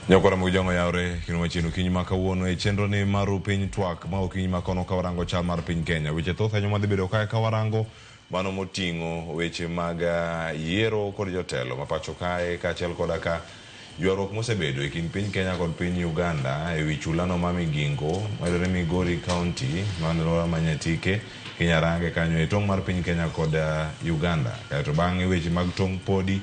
Nyokora mujongo yaure kinu machino kinyi makawuono e chenro ni maru piny twak ma okinyi makono kawarango chal mar piny Kenya. Weche thoth anyuma dhi bedo kae kawarango mano moting'o weche mag yiero kod jotelo mapacho kae kaachiel koda ka ywaruok mosebedo e kind piny Kenya kod piny Uganda e wi chulano ma Migingo mayudore Migori County manoro Manyatike Kinyarange kanyo e tong' mar piny Kenya kod Uganda. Kaeto bang'e weche mag tong' podi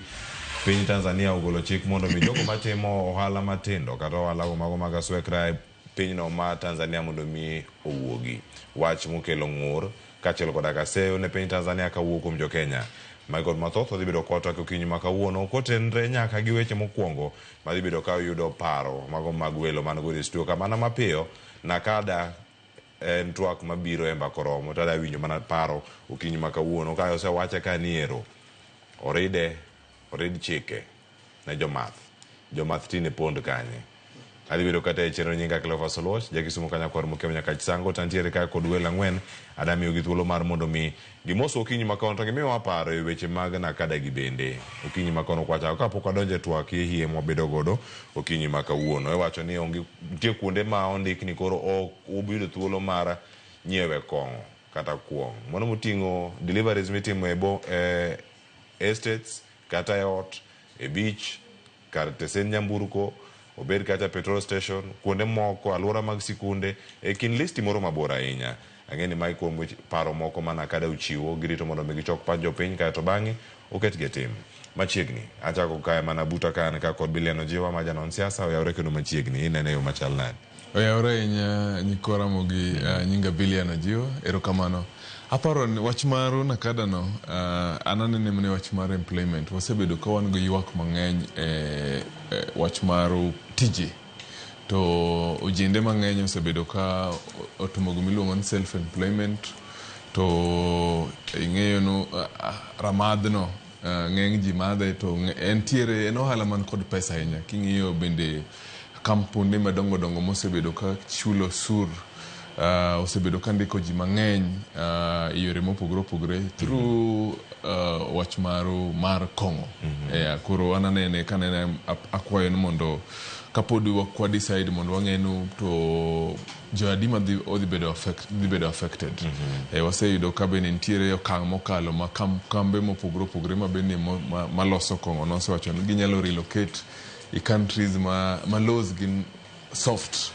piny Tanzania ogolo chik mondo mi jogo matimo ohala matindo kata ohala mago mag aswekra e pinyno ma Tanzania mondo mi owuogi. Wach mokelo ng'ur kaachiel koda ka seyo ne piny Tanzania kawuok kuom jo Kenya. Michael Mathoth dhi bedo kotwa okinyi ma kawuono kotenre nyaka gi weche mokwongo ma dhi bedo ka yudo paro mago mag welo man go e studio kamana mapiyo nakada en twak mabiro e mbako romo tada winjo mana paro okinyi ma kawuono ka osewache ka niero orid chike ne jomath tine pond kanye adhi bedo kata e chenro nyinga Cleophas Oloch jakisumo kanya kwar mokema nyaka chisango tantiere ka kod welo ang'wen adamiyo gi thuolo mar mondo mi gimoso okinyi makono to gimiyo waparo e weche mag nakada gi bende okinyi makono kwacha kapok adonje twak hie mwabedo godo okinyi makawuono wacho ni nitie kuonde ma ondik ni koro ok ubiyudo thuolo mar nyiewe kong'o kata kuong' mano moting'o deliveries mitimo e estates kata e ot e beach kar tesen nyamburko obed kata petrol station kuonde moko alwora mag sikunde e kin listi moro mabor ahinya ang'eni mai kuom paro moko mana kada uchiwo girito mondo mi gichok pach jopiny kaeto bang'e oket getim machiegni achako kae mana buta kan ka kod Biliano Jiwa ma janon siasa oyawre kendo machiegni inene yo machal nade oyawre ahinya nyikora mogi nyinga Biliano Jiwa erokamano aparo wach maru nakada no ananene mne wach mar employment wasebedo ka wan go ywak mang'eny wach maru tije to ojende mang'eny osebedo ka otumo miluongo ni self employment to ing'eyo no ramadhno ng'eny ji madhe to en ohala man kod pesa ahinya king'iyo bende kampunde madongo dongo mosebedo ka chulo sur osebedo ka ndiko ji mang'eny yore mopogore opogore through wach maru mar kong'o koro ananene kanene akwayo ni mondo kapod wakwa decide mondo wang'enu to joadima dhi bedo affected waseyudo ka bende nitiere okang' mokalo ma kambe mopogore opogore ma bende maloso kong'o nosewacho ni ginyalo relocate i countries ma laws gin soft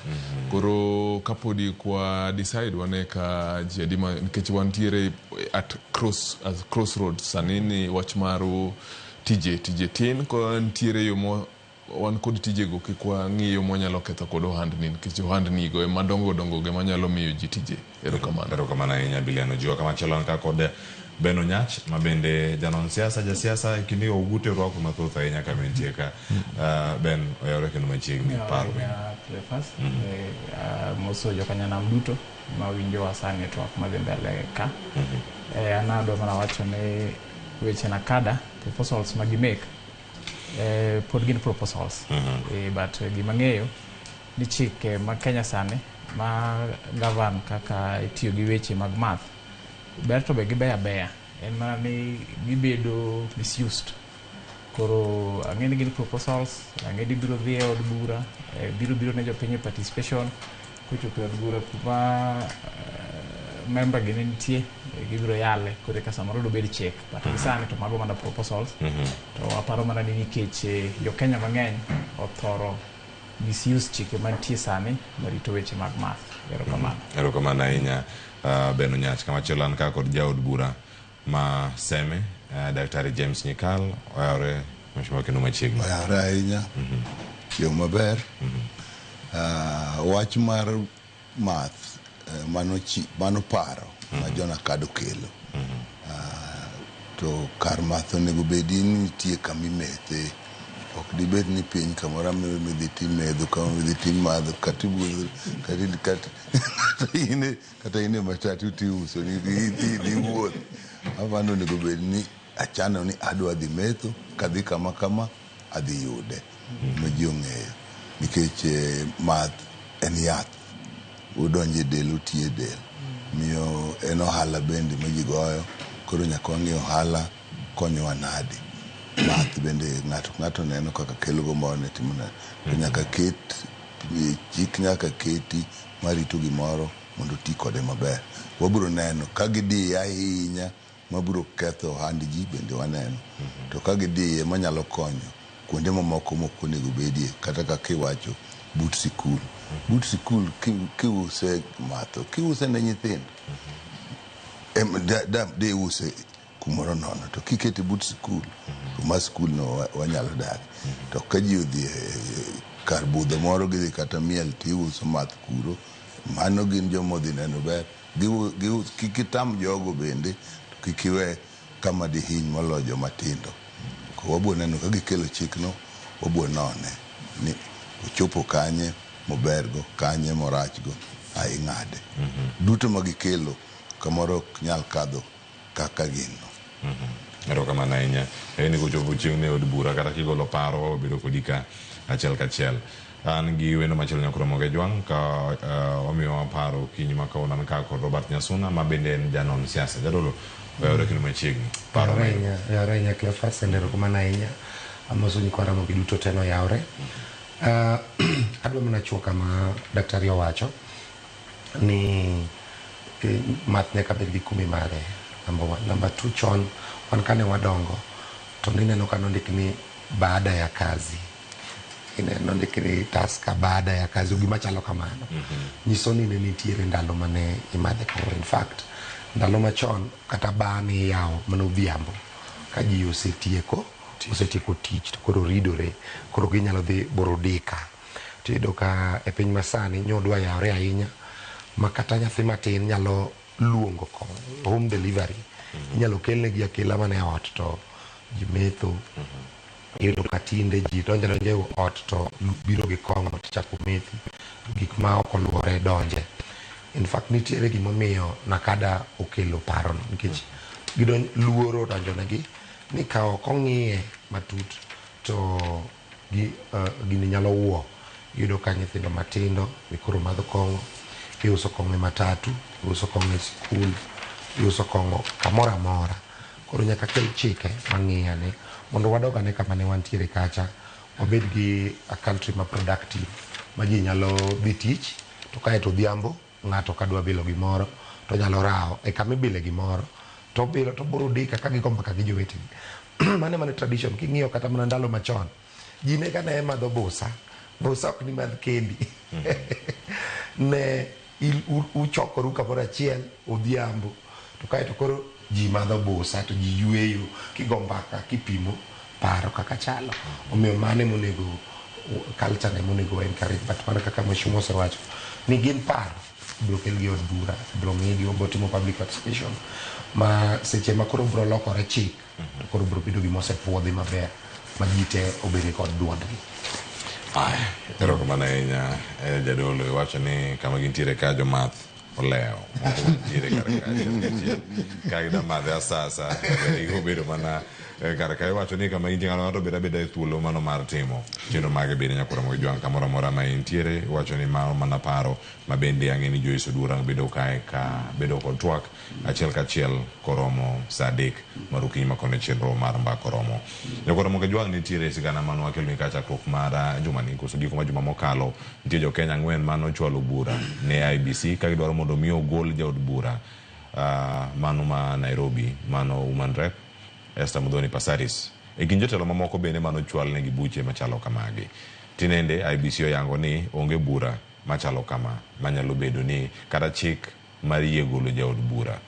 koro kapodi kwa decide wane ka jiadima nikech wantiere at crossroads sanini wach maru tije tin ko ntiere yo wan kod tije go kikwa ng'iyo mwanyalo ketho kod ohandni nikech ohandni go madongo dongo ge manyalo miyo ji tije erokamano ahinya Biliano Jiwa kama chalo ka kod Beno Nyach ma bende janon siasa kindi ogute rwako mathoth ahinya kama entie ka Ben oyawre kendo machiegni paro Cleophas moso jokanyanam duto ma winjo wasani twak madhi mbele ka anado mana wacho ni weche nakada proposals magimake pod gin proposals but gimang'eyo ni chike ma Kenya sani ma govern kaka itiyo gi weche mag math ber to be gibeya en mana ni gibedo misused koro ang'eni gin proposals ang'eni biro dhi e od bura biro ne jopiny participation kochopo e od bura kuma member gi nitie gibiro yale kore ka samoro do bed chek but gisani to mago mana proposals to aparo mana ni nikech jo Kenya mang'eny othoro misuse chike mantie sani marito weche mag math erokamano ahinya Beno Nyach kama chelan ka kod jaod bura ma Seme Daktari James Nyikal oyawre mheshimiwa kendo machiegni oyawre ahinya yo maber wach mar math mano paro ma jona kado kelo to kar math onego bedi ni nitie kamimethe ok dibed ni piny kamoro midhi timedho kama midhi tim madho kata ine matatu tiuso ni wuoth avano onego bed ni achano ni adwa dhi metho kadhi kama adhi yude ma ji ong'eyo nikech math en yath udonje del utie del miyo en ohala bende ma ji goyo koro nyaka wang'e ohala konyowa nadi math bende ng'ato neno kaka kelo gombo ne timno to nyaka chik nyaka keti marito gimoro mondo ti kode maber. Wabiro neno ka gidiye ahinya mabiro ketho ohand ji bende waneno, to ka gidiye manyalo konyo kuonde mamoko mokonego bedie, kata kaka iwacho but sikul. But sikul kiuse matho, kiuse ne nyithindo de use kumoro nono, to kikete but sikul kuma sikul no wanyalo dar. To ka ji odhi kar budho moro gidhi kata miel tiuso math kuro, mano gin jomodhi neno ber. Kikitam jogo bende kikiwe kama dihiny molo joma tindo. Ko wabro neno ka gikelo chikno, wabro none ni ochopo kanye mobergo, kanye morachgo ai ng'ade. Duto magikelo kamoro ok nyal kadho kaka gino. Erokamano ahinya. Ni kochopo chieng' ne od bura kata kigolo paro bedo kodika achiel kachiel. An gi wendo machielo nyakoro moge jwang' ka omiyo paro kiny ma kawuono an ka kod Robert Nyasuna ma bende en janon siasa. Jadolo wayore kendo machiegni. Paro yawre ahinya Cleophas, erokamano ahinya. Amoso nyikwara mogi duto te noyawre. Adwa mana chuo kama daktari owacho ni math nyaka bed gi kumi mare, number 1. Number 2, chon wan kane wadongo to nineno ka nondik ni baada ya kazi, nondik ni taska baada ya kazi, gima chalo kamano. Nyiso ni ne nitiere ndalo mane imadhe kong'o. In fact, ndalo machon kata bani yawo mana odhiambo ka ji osetieko tich to koro ridore, koro ginyalo dhi borodika. Tiyudo ka e piny masani nyodwa yawre ahinya ma kata nyathi matin nyalo luongo kong'o, home delivery. Inyalo kelnegi akela mana e ot to ji metho. Iyudo ka tinde ji donjo e ot to biro gi kong'o to chako methi, gik ma ok oluore donje. In fact, nitiere gimomiyo Nakada okelo parono, nikech luoro donjonegi ni ka ok ong'iye matut to gini nyalo wuo. Iyudo ka nyithindo matindo mikoro madho kong'o, iuso kong'o e matatu, iuso kong'o e sikul, iuso kong'o kamoro amora. Koro nyaka kel chike mang'iyane mondo wadogane kama ne wantiere kacha, wabed gi a country ma productive ma ji nyalo dhi tich, to kae to odhiambo ng'ato kadwa bilo gimoro to nyalo rawo e kama ibile gimoro to bilo to borodika ka gigomba ka gi jowetegi. Mane tradition. King'iyo kata mana ndalo machon, ji ne kane madho busa ok ni madh kendi. Ne uchokoru kamoro achiel odhiambo to kae to koro ji madho busa to ji yweyo kigombaka kipimo paro kaka chalo. Omiyo mane monego culture ne monego encourage, but mana kaka mheshimiwa osewacho ni gin paro biro kel gi od bura, biro ng'igi, wabiro timo public participation ma seche ma koro biro lokore chik to koro biro bedo gimosepuodhi maber ma ji te obede kod duondgi. Erokamano ahinya. Jadolo iwacho ni kama gintiere ka jomath oleo moko mantiere kar kachiel ka gida madhe asasa gibedo mana kar ka. Iwacho ni kama intie ng'ato bedo abeda e thuolo mano mar timo chenro mage bende nyakoro mogi jwang' kamoro amora ma intiere. Iwacho ni mano mana paro ma bende ang'e ni Joyce Odura bedo kae ka bedo kod twak achiel kachiel koromo sa 3 mar okinyi ma kono chenro mar mbaka oromo. Nyakoro mogi jwang' nitiere sigana mano wakelo ni chakruok mar juma ni koso giko ma juma mokalo nitie jo Kenya 4 mano chwalo bura ne IEBC ka gidwaro mondo mi ogol jaod bura mano ma Nairobi, mano Women Rep Esther Muthoni Passaris. E gin jotelo mamoko bende mano chwal negi buche machalo kamagi. Tinende IEBC oyango ni onge bura machalo kama manyalo bedo ni kata chik mar yie golo jaod bura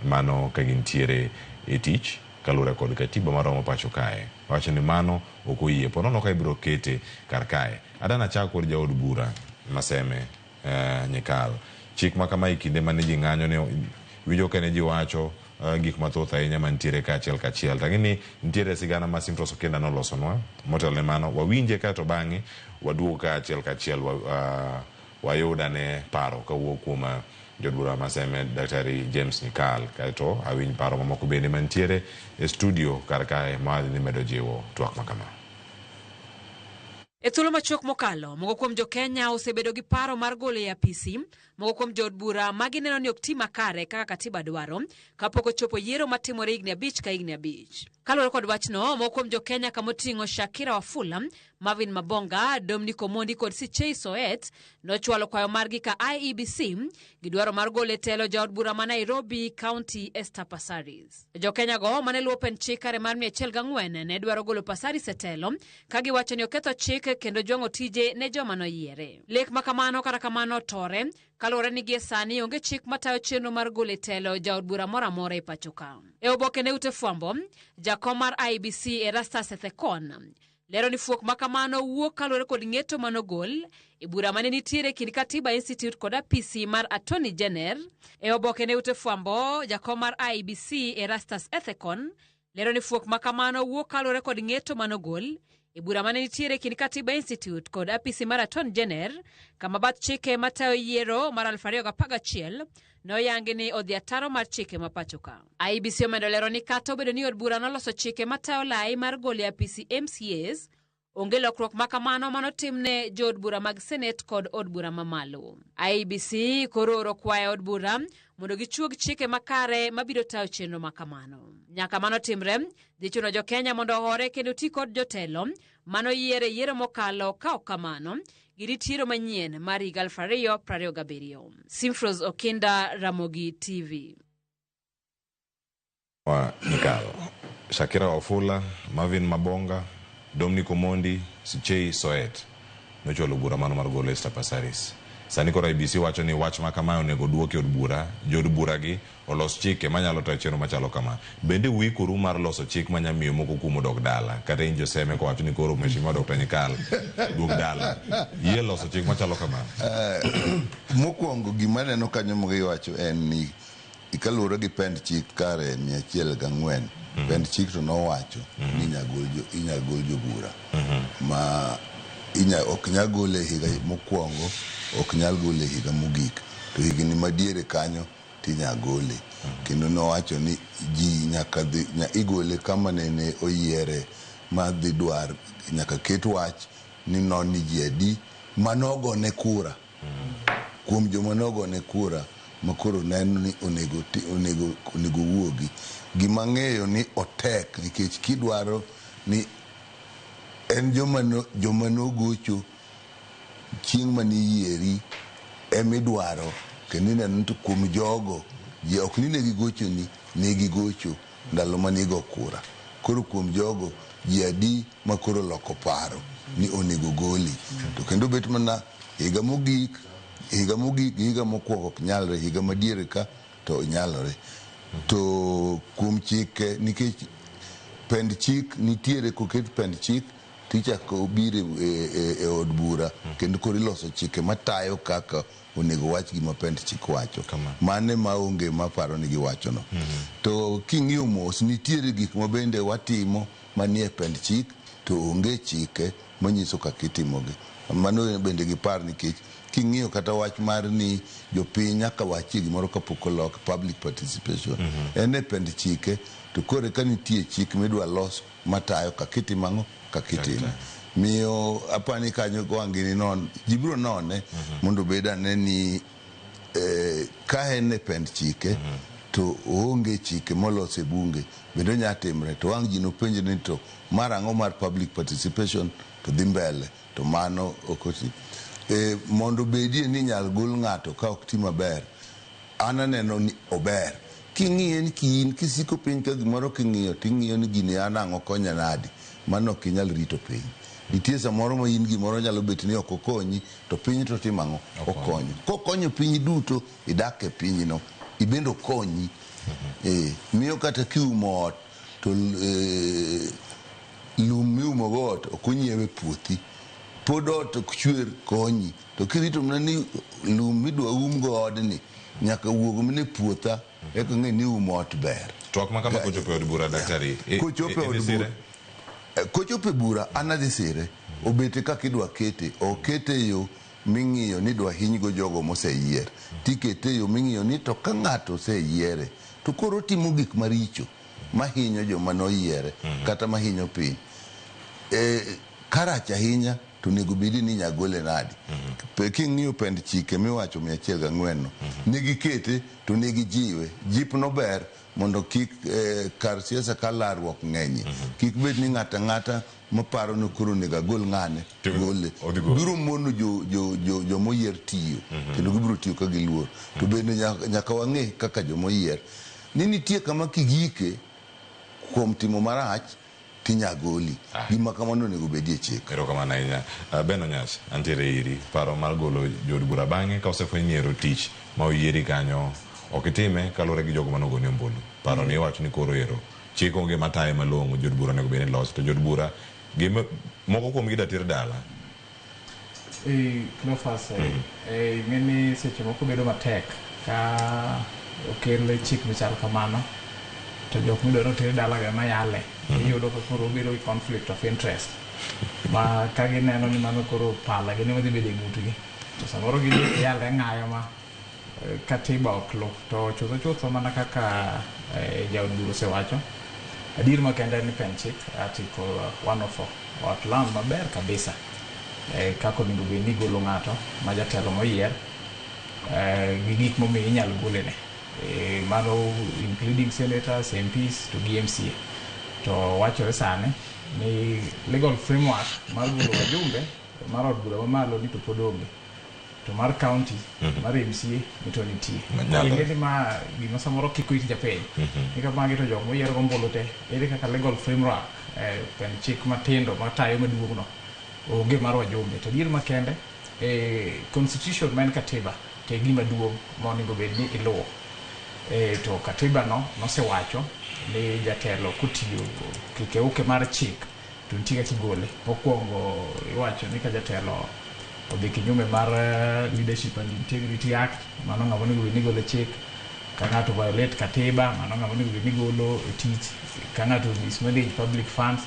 mano ka gintiere e tich kalure kod katiba maromo pacho kae. Wacho ni mano ok oyie, ponono ka ibiro kete kar kae. Adana chako kod jaod bura Maseme Nyikal. Chik ma kama ikinde mane ji ng'anyo ne winjo kane ji wacho gik mathoth ahinya mantiere kachiel kachiel. Lakini nitiere sigana ma Simtos Okenda nolosonwa motelo ne mano. Wawinje ka to bang'e waduogo kachiel kachiel wayudane paro kawuok kuom jodbura Maseme Daktari James Nyikal, kaeto awinj paro mamoko bende mantiere e studio kar kae ma ni medo jiwo twak makama. E thuolo machuok mokalo, moko kuom jo-Kenya osebedo gi paro mar golo e apisi, moko kuom jood bura ma gineno ni ok ti makare kaka katiba dwaro, kapok ochopo yiero matimore higni 5 ka higni 5. Kaluwore kod wachno, moko kuom jo-Kenya kamoting'o Shakira Wafula, Marvin Mabonga, Dominic Omondi kod Sichei Soet nochwalo kwayo margi ka IEBC gi dwaro mar golo e telo jaod bura ma Nairobi County Esther Passaris. Jo-Kenya go mane luwo pen chik kare mar 104 ne dwaro golo Passaris e telo ka giwacho ni oketho chik kendo jwang'o tije ne joma noyiere. Lek makamano kata kamano tore kaluwore ni gie sani onge chik matayo chenro mar golo e telo jaod bura moro amora e pacho ka. E oboke ne ute fwambo, jakom mar IEBC Erastus Ethekon lero ni fuok makamano wuok kaluwore kod ng'eto manogol e bura mane nitiere kind Katiba Institute kod apisi mar Attorney General. E oboke ne ute fwambo, jakom mar IEBC Erastus Ethekon lero ni fuok makamano wuok kaluwore kod ng'eto manogol e bura mane nitiere kind Katiba Institute kod apisi mar Attorney General kama bath chike matayo yiero mar 2011 noyangi ni odhi ataro mar chike mapacho ka. IEBC omedo lero ni kata obedo ni od bura noloso chike matayo lai mar golo e apisi MCAs, onge lokruok makamano manotimne jood bura mag Senate kod od bura mamalo. IEBC koro oro kwayo od bura mondo gichuog chike makare mabiro tayo chenro makamano. Nyaka mano timre, dhi chuno jo-Kenya mondo ohore kendo ti kod jotelo manoyiere yiero mokalo ka ok kamano girit yiero manyien mar higa 2027. Simfros Okinda, Ramogi TV. Nikalo Shakira Wafula, Marvin Mabonga, Dominic Omondi, Sichei Soet nochwalo bura mano mar golo Esther Passaris. Sani koro IEBC wacho ni wach ma kamayo onego duoki od bura, jood bura gi olos chike manyalo tayo chenro machalo kama. Bende wikoru mar loso chik manyamiyo moko kuom dok dala, kata in joseme ko wacho ni koro Mheshimiwa Dr. Nyikal dok dala. Yie loso chik machalo kama. Mokwongo gima neno kanyo magiwacho en ni ikaluwore gi pend chik kare 104 pend chik to nowacho ni inya gol jobura ma ok nyal gole higa mokwongo, ok nyal gole higa mogik, to higni madiere kanyo tinya gole. Kendo nowacho ni ji nyaka igole kama nene oyiere ma dhi dwar nyaka ket wach ni non ni ji adi manogone kura kuom joma nogone kura makoro neno ni onego wuogi. Gima ng'eyo ni otek nikech kidwaro ni en joma nogocho chieng' maniyieri emidwaro kendo ineno to kuom jogo ji ok ni negigochoni, negigocho ndalo manigo kura. Koro kuom jogo ji adi makoro loko paro ni onego goli. To kendo bet mana higa mogik, higa mokwongo ok nyalre, higa madiere ka to nyalore. To kuom chike nikech pend chik nitiere, koket pend chik tichako obire e od bura kendo koro iloso chike matayo kaka onego wach gima pend chik wacho. Mane maonge maparo ni giwacho no. To king'iyo mos nitiere gik mabende watimo manie pend chik to onge chike manyiso kaka itimogi. Mano bende gipar nikech king'iyo kata wach mar ni jopiny nyaka wachie gimoro kapok olok public participation ene pend chike, to kore ka nitie chik midwa los matayo kakitimango kakitimo. Miyo apani kanyo gwangini non jibro none mondo bedane ni ka ene pend chike to onge chike molose bunge bende nyatimre, to wang' ji nopenje ni to marang'o mar public participation to dhi mbele, to mano okoti. Mondo bedie ni nyal gol ng'ato ka ok ti maber, an aneno ni ober. King'iye ni kiin kisiko piny ka gimoro king'iyo ting'iyo ni gini an ang'o konya nadi, mano ok inyal rito piny. Nitie samoro ma in gimoro nyalo bet ni ok okonyi, to piny to timang'o okonyo. Kokonyo piny duto idak e pinyno, ibendo konyi. Miyo kata kiumo ot to lum miumo go ot ok onyiewe puothi, pod ot ok chwer konyi. To kirito mana ni lum midwa go odni nyaka wuog mne puotha eka ng'e ni umo ot ber. Twak ma kama kochope od bura daktari. Kochope bura an adhi sire, obete kaka idwa kete, okete yo ming'iyo ni dwa hinygo jogo moseyier. Tikete yo ming'iyo ni to ka ng'ato oseyiere to koro timo gik maricho mahinyo joma noyiere kata mahinyo piny. Karach ahinya to nego bedi ni nyagole nadi. King'iyo pend chike miwacho 104 no, nigi kete to nigi jiwe. Jip no ber mondo kik kar siasa ka larruok ng'enye. Kik bed ni ng'ata maparo ni koro nega gol ng'ane gole. Biro mono jo moyier tiyo. Kendo gibiro tiyo ka giluor. To bende nyaka wang'e kaka jo moyier. Ni nitie kama kigike kuom timo marach tinyagoli. Gima kamano nego bedie chik. Erokamano ahinya. Ben Onyas, antiere iri. Paro mar golo jood bura bang'e ka osefwenyiero tich ma oyieri kanyo ok itime kaluwore gi jogo manogoni ombulu. Paro ni iwacho ni koro ero chik onge mataye malong'o jood bura nego bed ni loso to jood bura moko kuom gi datir dala. Cleophas, ng'eni seche moko bedo matek ka okel chik michal kamano to jok midwaro tere dala ga mayale iyudo ka koro bedo gi conflict of interest ma ka gineno ni mano koro pala gini madhi bedo e ng'utgi to samoro gini yale ng'ayo ma katiba ok lu to chutho mana kaka jaod bura osewacho. Adier makende ni pen chik article 104 outline maber kabisa kako onego bed ni golo ng'ato ma jatelo moyier gi gik momiyo inyalo golene. Mano including senators, MPs to GMCA. To wachore sani ni legal framework mar golo wajumbe mar od bura mamalo ni to pod onge. To mar county, mar MCA ni to nitie. Ing'eni ma gima samoro kiko iti japeny. Nika magi to jok moyier gombulu te. Ere kaka legal framework pen chik matindo matayo maduong' no onge mar wajumbe. To dier makende constitution man katiba te gima duong' monego bed ni iluwo. To katiba no nosewacho ni jatelo kutiyo kikeuke mar chik to nitie kigole. Mokwongo iwacho ni ka jatelo odhi kinyume mar Leadership and Integrity Act, mano ng'ama onego bed ni golo chik. Ka ng'ato violate katiba, mano ng'ama onego bed ni golo tich. Ka ng'ato mismanage public funds.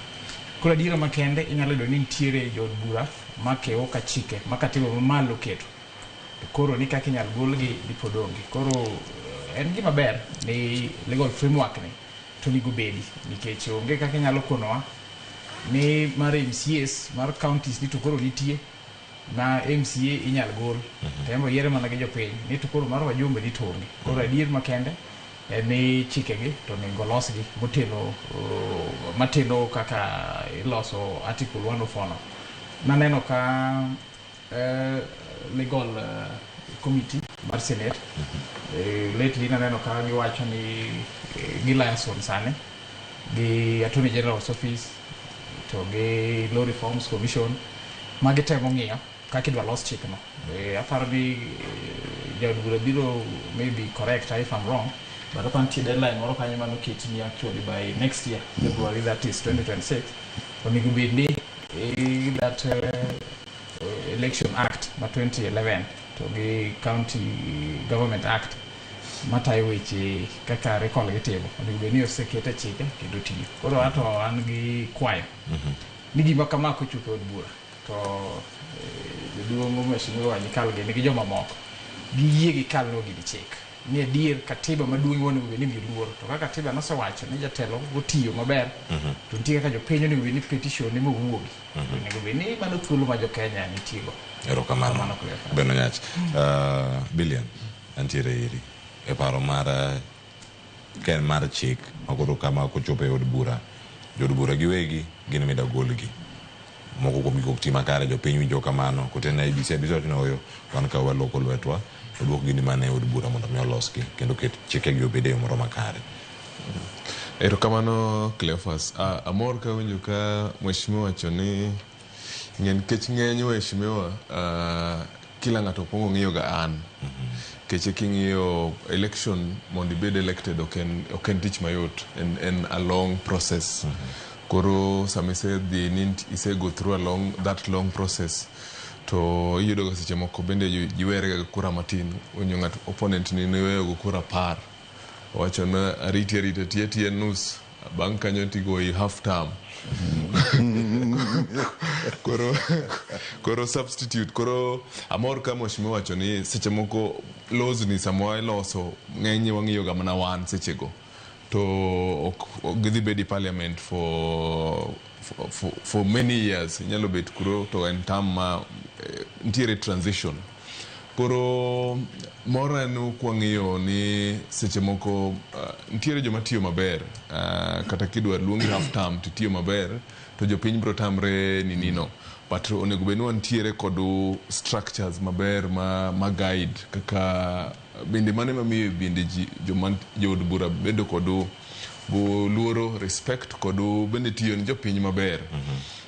Koro adiera makende inyalo yudo ni nitiere jood bura makeo ka chike ma katiba mamalo keto. Koro ni kaka inyalo golgi pod onge. Koro en gima ber ni legal framework ni to nigo bedi nikech onge kaka inyalo konowa ni mar MCAs mar counties ni to koro nitie na MCA inyalo gol tembo yiere mana gi jopiny ni to koro mar wajumbe ni to onge. Koro adier makende ni chikegi to nego losgi mateno kaka iloso article 104 no. Naneno ka legal committee mar Senate lately naneno ka giwacho ni gilayason sane gi Attorney General's Office to gi Law Reforms Commission magitemo ng'iyo kaka idwa los chik no. Aparo ni jaod bura biro maybe correct if I'm wrong, but upon the deadline moro kanyo mano keti ni actually by next year February, that is 2026 onego bed ni that Election Act ma 2011 to gi County Government Act matayo weche kaka recall gitimo onego bed ni osekete chike kendo tiyo. Koro ato an gi kwayo ni gima kama kochopo od bura to jaduong' mheshimiwa Nyikalgi nigi joma moko giyie gikalno gi chik ni adier katiba maduong' onego bed ni miyo luor. To kaka katiba nosewacho ni jatelo gotiyo maber to nitie kaka jopiny onego bed ni petition ni mowuogi onego bed ni mano thuolo ma jokenya nitiego. Erokamano Ben Onyas. Billion antiere iri e paro mar ken mar chik makoro kama kochopo e od bura jood bura giwegi gin mida golgi moko kuom gik tima kare jopiny winjo kamano kotena IBC abisotino oyo wan ka waloko lwetwa oduok gini mane e od bura mondo mi olosgi kendo ket chikegi obed e yo moro makare. Erokamano Cleophas. Amor ka winjo ka mheshimiwa wacho ni ng'en kech ng'eny mheshimiwa kila ng'ato pongo ng'iyo ga an keche king'iyo election mondo ibed elected oken tich mayot en a long process. Koro sama isedhi ni isego through that long process to iyudo ga seche moko bende jiwere ga kura matin winjo ng'at opponent ni niweyo go kura par wacho na arita tie nus bang' kanyo tigoyi half term koro substitute. Koro amor ka mheshimiwa wacho ni seche moko laws ni samwa iloso ng'eny wang'iyo ga mana wan sechego to gidhi bedi parliament for many years nyalo bet kuro to en tam ma ntiere transition koro mora no kwang'iyo ni seche moko ntiere joma tiyo maber kata kidwa luongi half term to tiyo maber to jopiny bro tamre ni nino but onego bed ni wantiere kod structures maber ma guide kaka bende mane mamiyo bende jood bura bedo kod luoro respect kod bende tiyo ni jopiny maber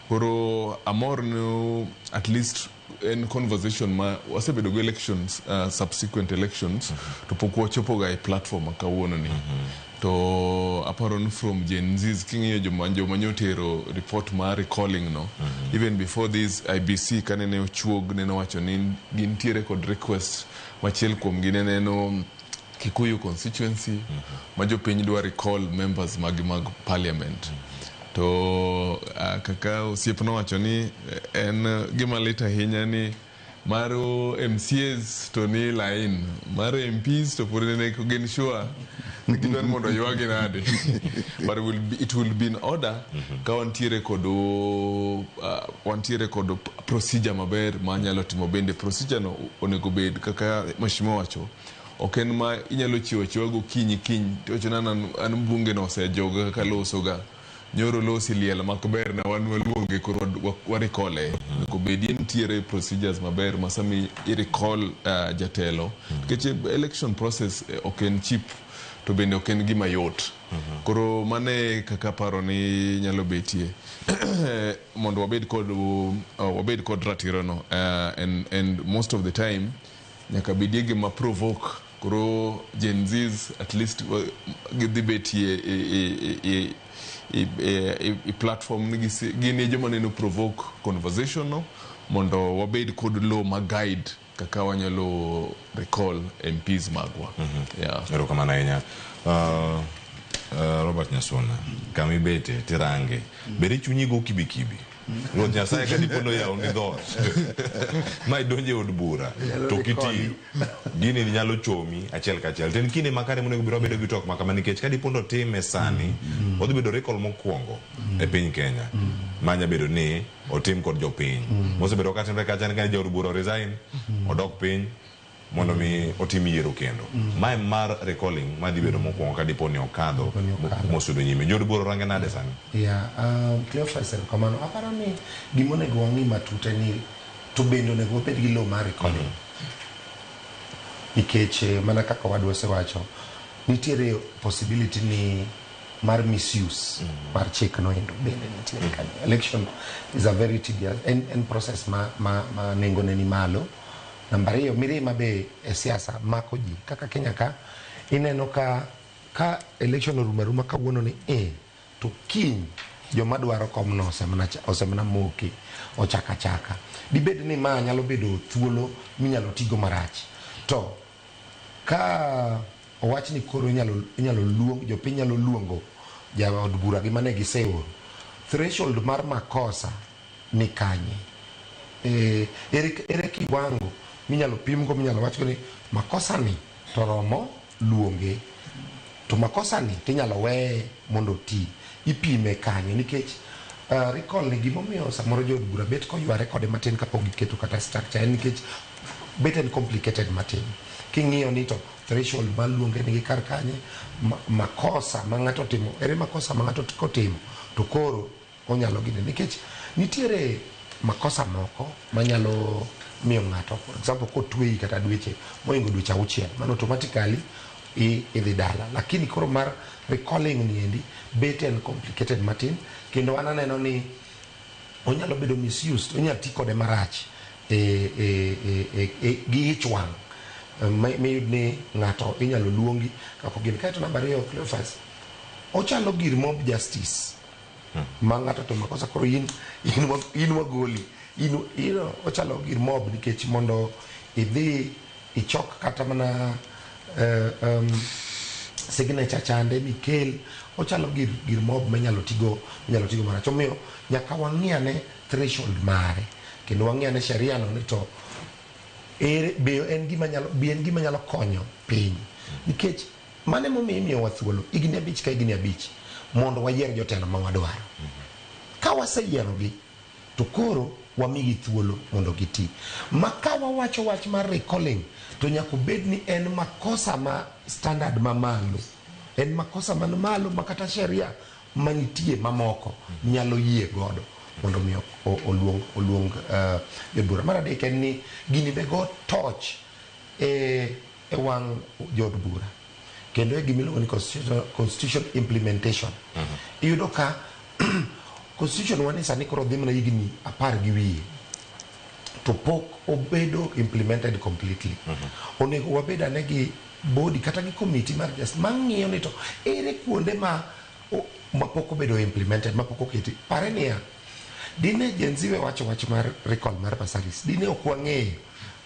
koro amor no at least en conversation ma wasebedo go elections subsequent elections to pok wachopo ga e platform kawuono ni to aparo ni from Gen Zs king'iyo joma nyotero report ma recalling no even before this IBC kanene ochuog neno wacho ni gintiere kod request machiel kuom gi neno Kikuyu constituency ma jopiny dwa recall members mag parliament to kaka osiepno wacho ni en gima lit ahinya ni maro MCAs to ni line maro MPs to por ne ko gen sure ni gidwan mondo ywagi nade but it will be in order ka wantiere kod procedure maber ma nyalo timo bende procedure no onego bed kaka mashimo wacho ok en ma inyalo chiwo go kiny to chona an bunge no osejoga kaka losoga nyoro losi liel makber na wan waluonge koro warikole ko bedie ntiere procedures maber masami i-recall jatelo keche election process ok en cheap to bende ok en gima yot koro mane kaka paro ni nyalo betie mondo wabed kod ratiro no and most of the time nyaka bedie gima provoke koro Gen Zs at least gidhi betie i platform gini joma neno provoke conversation no mondo wabed kod law ma guide kaka wanyalo recall MPs magwa ero kama na enya Robert Nyasona kami bete tirange bere chunyi go kibikibi Ruoth Nyasaye ka dipono ya undi dhot ma idonje od bura to kiti gini ni nyalo chomi achiel kachiel ten kine makare monego biro bedo gi tok makama nikech ka dipono time sani odhi bedo recall mokwongo e piny Kenya manya bedo ni otim kod jopiny mosebedo ka timre kacha ni ka jaod bura resign odok piny mondo mi otim yiero kendo mae mar recalling ma dhi bedo mokwongo ka dipo ni okadho mosudo nyime jod bura range nade sani Cleophas kamano aparo ni gimonego wang'i matute ni to bende onego wabed gi law mar recalling nikech mana kaka wadwa sewacho nitiere possibility ni mar misuse mar chik no endo bende nitiere kanyo. Election is a very tedious and process ma nengo ne ni malo. Namba 2 mirima be e siasa mako ji kaka Kenya ka ineno ka election oruma kawuono ni to kiny joma dwaro kom no osemana moki ochaka dibed ni ma nyalo bedo thuolo minyalo tigo marach to ka owach ni koro inyalo luong jopiny nyalo luongo jaod bura gi mane giseoro threshold mar makosa ni kanye ere kiwango minyalo pimgo minyalo wachgo ni makosa ni to romo luonge to makosa ni tinyalo weye mondo ti ipime kanye nikech recall ni gimomiyo samoro jood bura bet koyware kode matin kapok giketo kata structure nikech bet and complicated matin king'iyo ni to threshold maluonge nigi kar kanye makosa ma ng'ato timo ere makosa ma ng'ato kotimo to koro onyalo gine nikech nitiere makosa moko manyalo miyo ng'ato for example kotweyi kata dweche moingo dweche 6 mano automatically idhi dala lakini koro mar recalling ni endi bet and complicated matin kendo ananeno ni onyalo bedo misused onyalo ti kode marach gi ich wang' mayud ni ng'ato inyalo luongi kapok gini kaeto namba 2 Cleophas ochalo gir mob justice ma ng'ato to makosa koro in wagoli ochalo gir mob nikech mondo idhi ichok kata mana signature chande mikel ochalo gir mob manyalo tigo marach omiyo nyaka wang'iane threshold mare kendo wang'iane sheria no ni to be en gima nyalo konyo piny nikech mane momiyo imiyowa thuolo higni 5 ka higni 5 mondo wayier jotelo ma wadwaro. Ka waseyierogi to koro wamigi thuolo mondo giti. Ma ka wawacho wach mar recalling to nyaka bed ni en makosa ma standard mamalo, en makosa man malo makata sheria manitie mamoko nyalo yie godo mondo mi oluong jodbura. Mar adek en ni gini be go touch e wang' jod bura kendo e gimiluongo ni constitution implementation. Iyudo ka constitution wani sani koro dhi mana higni 10 gi wiye to pok obedo implemented completely. Onego wabed ane gi body kata gi committee mar just mang'iyo ni to ere kuonde ma pok obedo implemented, ma pok oketi. Pare niya, dine jenziwe wacho wach mar recall mar Pasaris, dine ok wang'eyo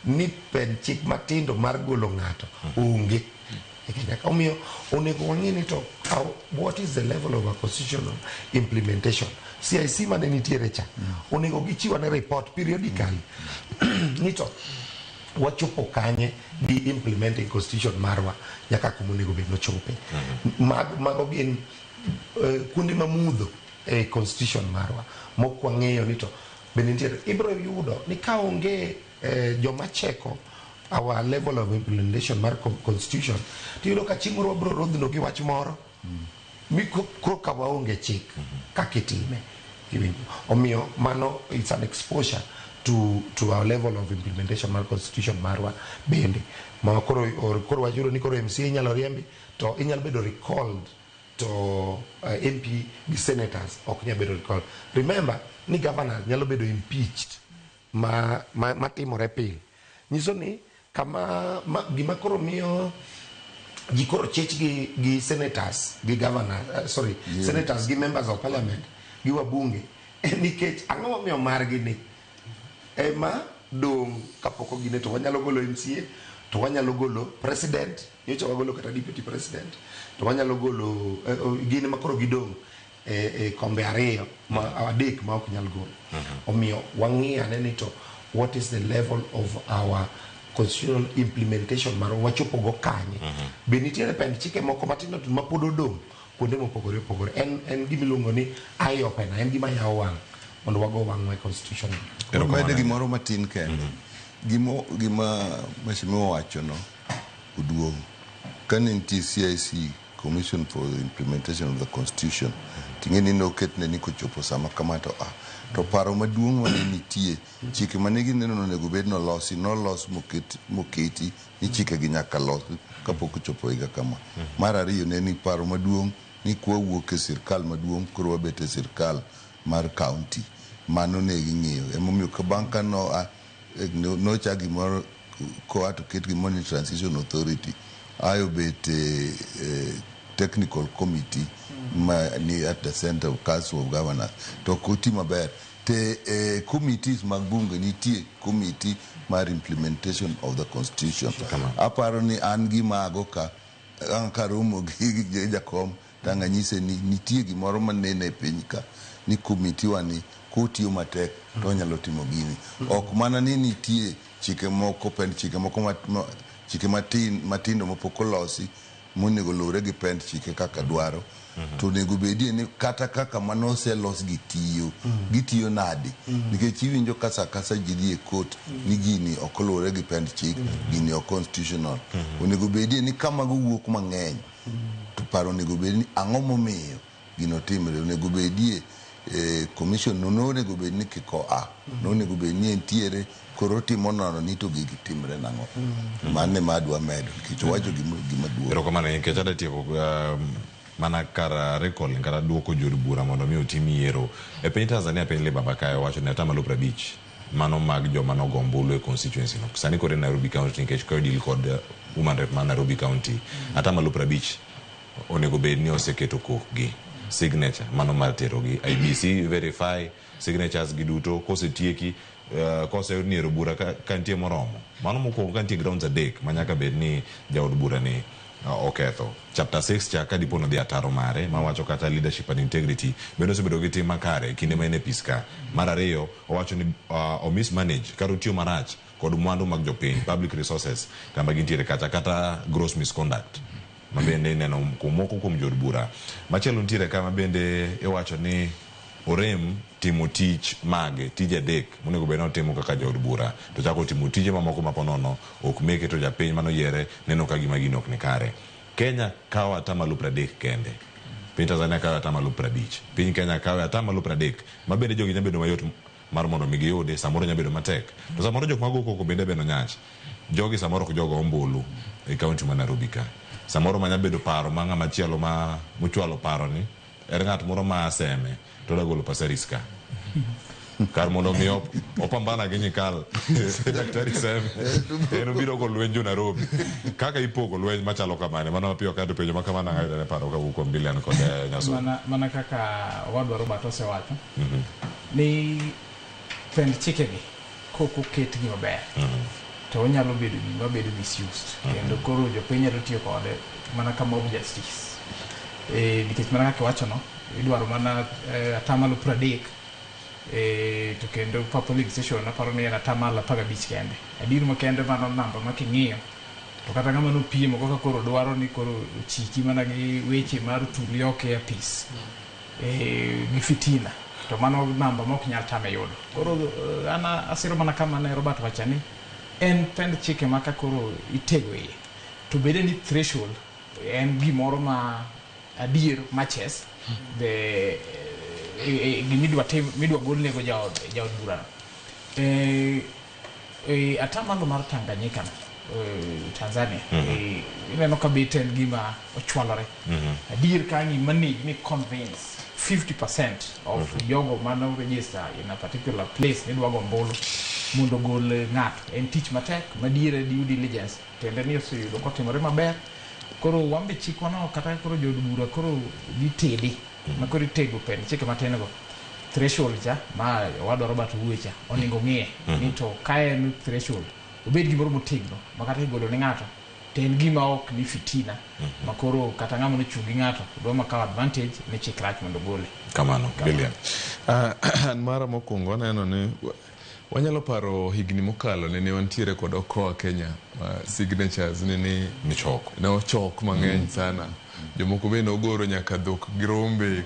ni pen chik matindo mar golo ng'ato onge e Kenya. Omiyo onego wang'e ni to what is the level of a constitutional implementation. CIC mane nitiere cha onego gichiwa ne report periodically ni to wachopo kanye di implementing constitution marwa nyaka kumonego bed nochope. Mago gin kuonde mamudho e constitution marwa mokwang'eyo ni to bende nitiere. Ibro yudo ni ka onge joma cheko our level of implementation mar constitution tiyudo ka chieng' moro bro rodhno gi wach moro mi ka waonge chik kakitime. Omiyo mano it's an exposure to our level of implementation mar constitution marwa bende ma koro wajuro ni koro MCA inyalo riembi to inyalo bedo recalled to MP gi senators ok nyalo bedo recalled. Remember ni governor nyalo bedo impeached ma timore pile. Nyiso ni kama gima koro miyo ji koro chich gi senators gi governor senators gi members of parliament gi wabunge nikech ang'o momiyo margi ni ema dong' kapoko gine to wanyalo golo MCA to wanyalo golo president, nyocha wagolo kata deputy president, to wanyalo golo gine makoro gidong' kombe ariyo adek ma ok nyal golo. Omiyo wang'i ane ni to what is the level of our constitutional implementation mar wachopo go kanye. Be nitiere pen chike moko matindo ma pod odong' kuonde mopogore opogore. En gimiluongo ni eye opener, en gima yawo wang' mondo wago wang' wa constitution. Mede gimoro matin kende. Gima mheshimiwa wacho no uduong'. Kane nitie CIC, Commission for the Implementation of the Constitution, ting'eni noketne ni kochopo sama kama to paro maduong' mane nitie chike mane gineno onego bed nolos moketi ni chike gi nyaka los kapok ochopo higa kama. Mar ariyo ne ni paro maduong' ni kwawuok e sirkal maduong' koro wabet e sirkal mar county. Mano ne ging'iyo emomiyo ka bang' ka nocha gimoro koa to ket gimoro ni Transition Authority ayo bet technical committee ni at the center of Council of Governors to kuti maber te committees mag bunge nitie committee mar implementation of the constitution. Aparo ni an gi mago ka romo gi jakom tanganyise ni nitie gimoro manene piny ka ni committee wani kotiyo matek to nyalo timo gini. Ok mana ni nitie chike moko pend chike moko chike matindo mopok olosi monego lure gi pend chike kaka dwaro. To nego bedie ni kata kaka manose los gitiyo nadi nikech iwinjo kasa jidhi e court ni gini ok lure gi pend chik gini o constitutional. Onego bedie ni kama wuok mang'eny to paro onego bedie ni ang'o momiyo gino timre. Onego bedie commission no onego bed ni kiko no onego bed ni entiere koro timo nono ni to gigi timre nang'o. Mane madwa medo nikech wacho gima duong'. Pero kamano nikech ada tieko mana kara recalling kara duoko jod bura mondo mi otim yiero e piny Tanzania. Piny Libamba kae wacho ni atamalo 50 mano mag joma nogombulu e constituency no. Sani kore Nairobi County nikech kayo deal kod woman rep man Nairobi County atamalo 50 onego bed ni oseketo kokgi signature mano mar tero gi IBC verify signatures gi duto kosetieki kose niero bura kantie moromo mano mokwongo kantie grounds adek manyaka bed ni jaod bura ni oketho. Chapter 6 chaka dipono dhi ataro mare mawacho kata leadership and integrity bendo osebedo gi tim makare kinde ma en e piska. Mar ariyo owacho ni o mismanage karo tiyo marach kod mwandu mag jopiny public resources kama gintiere kata gross misconduct mabende ineno kumoko kuom jod bura machielo ntiere ka mabende iwacho ni orem timo tich mage tije adek monego bed ni otimo kaka jod bura to chako timo tije mamoko maponono ok meke to japiny manoyiere neno ka gima gino ok ni kare. Kenya kawo 30% kende, piny Tanzania kawo 50%, piny Kenya kawo 30%, mabende jogi nyabedo mayot mar mondo mi giyude, samoro nyabedo matek. To samoro jok mago koko bende beno nyach. Jogi samoro ok jogo ombulu e kaunti ma Nairobi ka. Samoro manyabedo paro ma ng'ama chielo ma muchwalo paro ni er ng'at moro ma aseme to da golo pasaris ka. Kar mondo mi opambana gi nyikal daktari Sem en obiro go lwenjo Nairobi kaka ipogo lwenj machalo kamane mano mapiyo ka to penjo makamana ng'ayudo ne paro ka wuok bilion kod nyaso mana kaka wadwa Robert osewacho ni pend chikegi koko ketgi maber to onyalo bedo gima bedo misused kendo koro jopiny nyalo tiyo kode mana ka mob justice nikech mana kaka wacho no idwaro mana 30% to kendo Purple Legislation aparo ni en 15% kende. Adier ma kende mano namba ma king'iyo to kata ng'ama nopimo kaka koro dwaro ni koro chiki mana gi weche mar tulioke e apis gi fitina to mano namba ma ok nyal tame yudo. Koro ana asiro mana kama ne Robert wacho ni en pend chike ma ka koro itego iye to bede ni threshold en gimoro ma adier matches midwa golnego jaod burano atamalo mar Tanganyika Tanzania ineno ka bet en gima ochwalore adier ka ni manage ni convince 50% of jogo mano register in a particular place nidwa go ombulu mondo gol ng'ato en tich matek madiere due diligence tende ni oseyudo kotimore maber koro wambe chikwa kata koro jod bura koro ditedi ma koro itego pend chike matene go threshold cha ma wadwa Robert wuocha oningo ng'ie ni to kae en threshold obed gimoro motegno ma kata igolo ni ng'ato to en gima ok ni fitina ma koro kata ng'ama nochungi ng'ato dwa makawo advantage ne chik rach mondo gole kamano bilion. An mara mokwongo aneno ni wanyalo paro higni mokalo ne wantiere kod Okoa Kenya signatures ne ochok mang'eny sana jomoko bende ogoro nyaka dhok gi rombe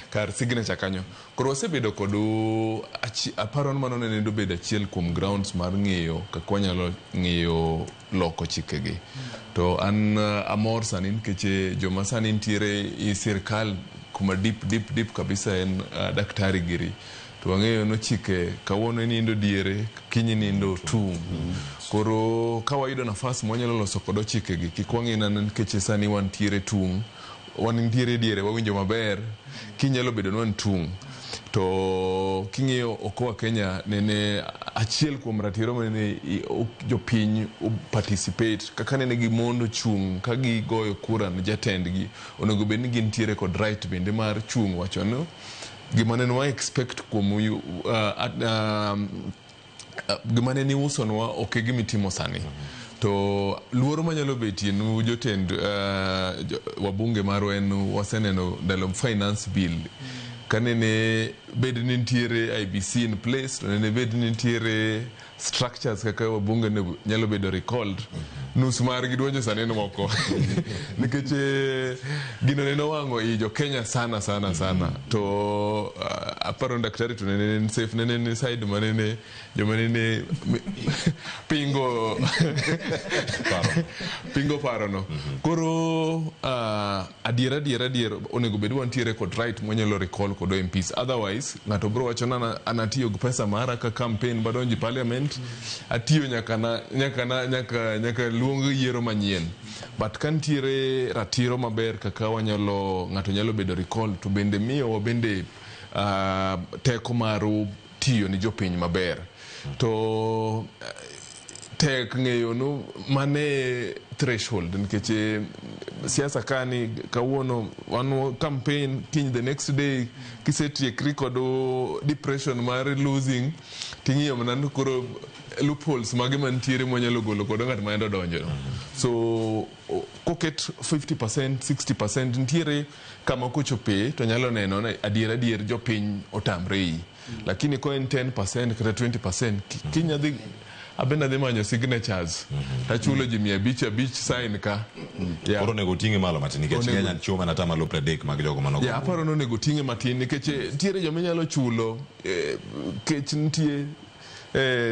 kar signature kanyo. Koro wasebedo kod aparo ni mano ne bedo achiel kuom grounds mar ng'eyo kaka wanyalo ng'eyo loko chikegi. To an amor sani nikech joma sani nitiere i sirkal kuma deep kabisa en daktari giri. To wang'eyo no chike kawuono nindo diere kinyi nindo tung. Koro kawaido nafas mwanyalo loso kodo chikegi kik wang'ina nikech sani wantiere tung wantiere diere wawinjo maber kinyalo bedo non tung. To king'iyo Okoa Kenya nene achiel kuom ratiro mane jopiny participate kaka nene gimondo chung ka gigoyo kura ne jatendgi onego bed ni gintiere kod right bende mar chung wacho no gima nene wa expect kuom gima nene usonwa ok gimitimo sani. To luoro manyalo betie nu jotend wabunge marwa en waseneno ndalo finance bill kanene bed ni nitiere IBC in place to nene bed ni nitiere structures kaka wabunge nyalo bedo recalled nus mar gidwonjo sani moko nikech gino neno wango i jo Kenya sana to aparo daktari to nene safe nene side manene jomanene pingo paro no. Koro adiera onego bed wantiere kod right mwanyalo recall kod MPs. Otherwise ng'ato bro wacho na anatiyo gi pesa mara ka campaign badonji parliament atiyo nyaka luong yiero manyien. But kantiere ratiro maber kaka wanyalo ng'ato nyalo bedo recall to bende miyo bende teko maru tiyo ni jopiny maber. To tek ng'eyo no mane threshold nikech siasa kani kawuono one campaign kiny the next day kisetiekri kod depression mar losing ting'iyo mana koro loopholes mage mantiere mwanyalo golo kod ng'at mayendo donjo. So koket 50% 60% ntiere kama kochope to nyalo neno na adier jopiny otamre. Lakini ko en 10% kata 20% kinyadhi abenda dhi manyo signatures tachulo ji 500 sign ka Koro nego ting'e malo matin nikech Kenya chiwo mana tamalo 30 mag jogo manoko. aparo no nego ting'e matin nikech tiere joma inyalo chulo kech nitie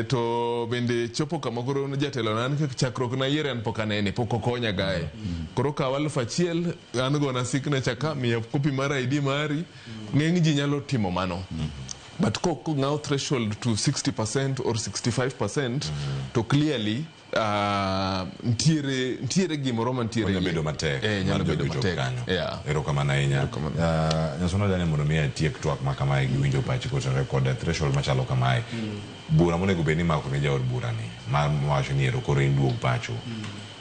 to bende chopo kama koro jatelo nan chakruok na yiere an pok anene pok okonya gae koro kaw 1,000 an go na signature ka miya kopi mar ID mari ng'eny ji nyalo timo mano but ko ng'aw threshold to 60% or 65% to clearly ntiere gimoro mantiere Nyalo bedo matek. nyalo bedo matek Erokamano ahinya. Nyasono dane mondo mi atiek twak ma kamae gi winjo pachi kotenore kod threshold machalo kamae. Bura monego bed ni mako ne jaod bura ni ma wacho ni ero koro in duog pacho.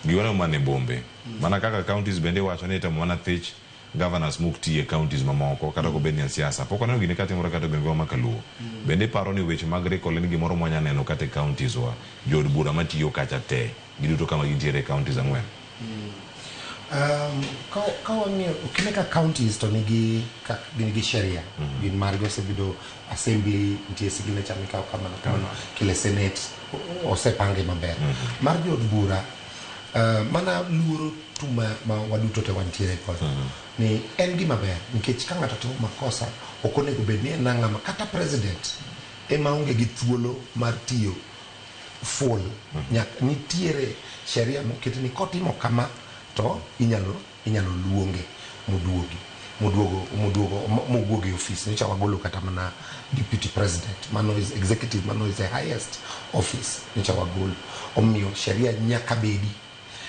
Giwana mane bombe. Mana kaka counties bende wacho ni tamo mana thich governors mukti e counties mamoko kata ko bed ni siasa. Pok oneno gine katimore kata gwenge makaluo. Bende paro ni weche mag recall ni gimoro mwanya neno kata counties wa jod bura matiyo kacha te giduto kama gintiere counties ang'wen. Ukimeka counties to nigi sheria gin margo osebedo assembly nitie signature mikaw kamano kile senate osepange maber mar jod bura mana luoro tuma ma waduto te wantiere kod ni en gima ber nikech ka ng'ato timo makosa ok onego bed ni en ng'ama kata president ema onge gi thuolo mar tiyo full nitiere sheria moket ni kotimo kama to inyalo luonge moduogo e office nicha wagolo kata mana deputy president mano is executive mano is the highest office nicha wagolo omiyo sheria nyaka bedi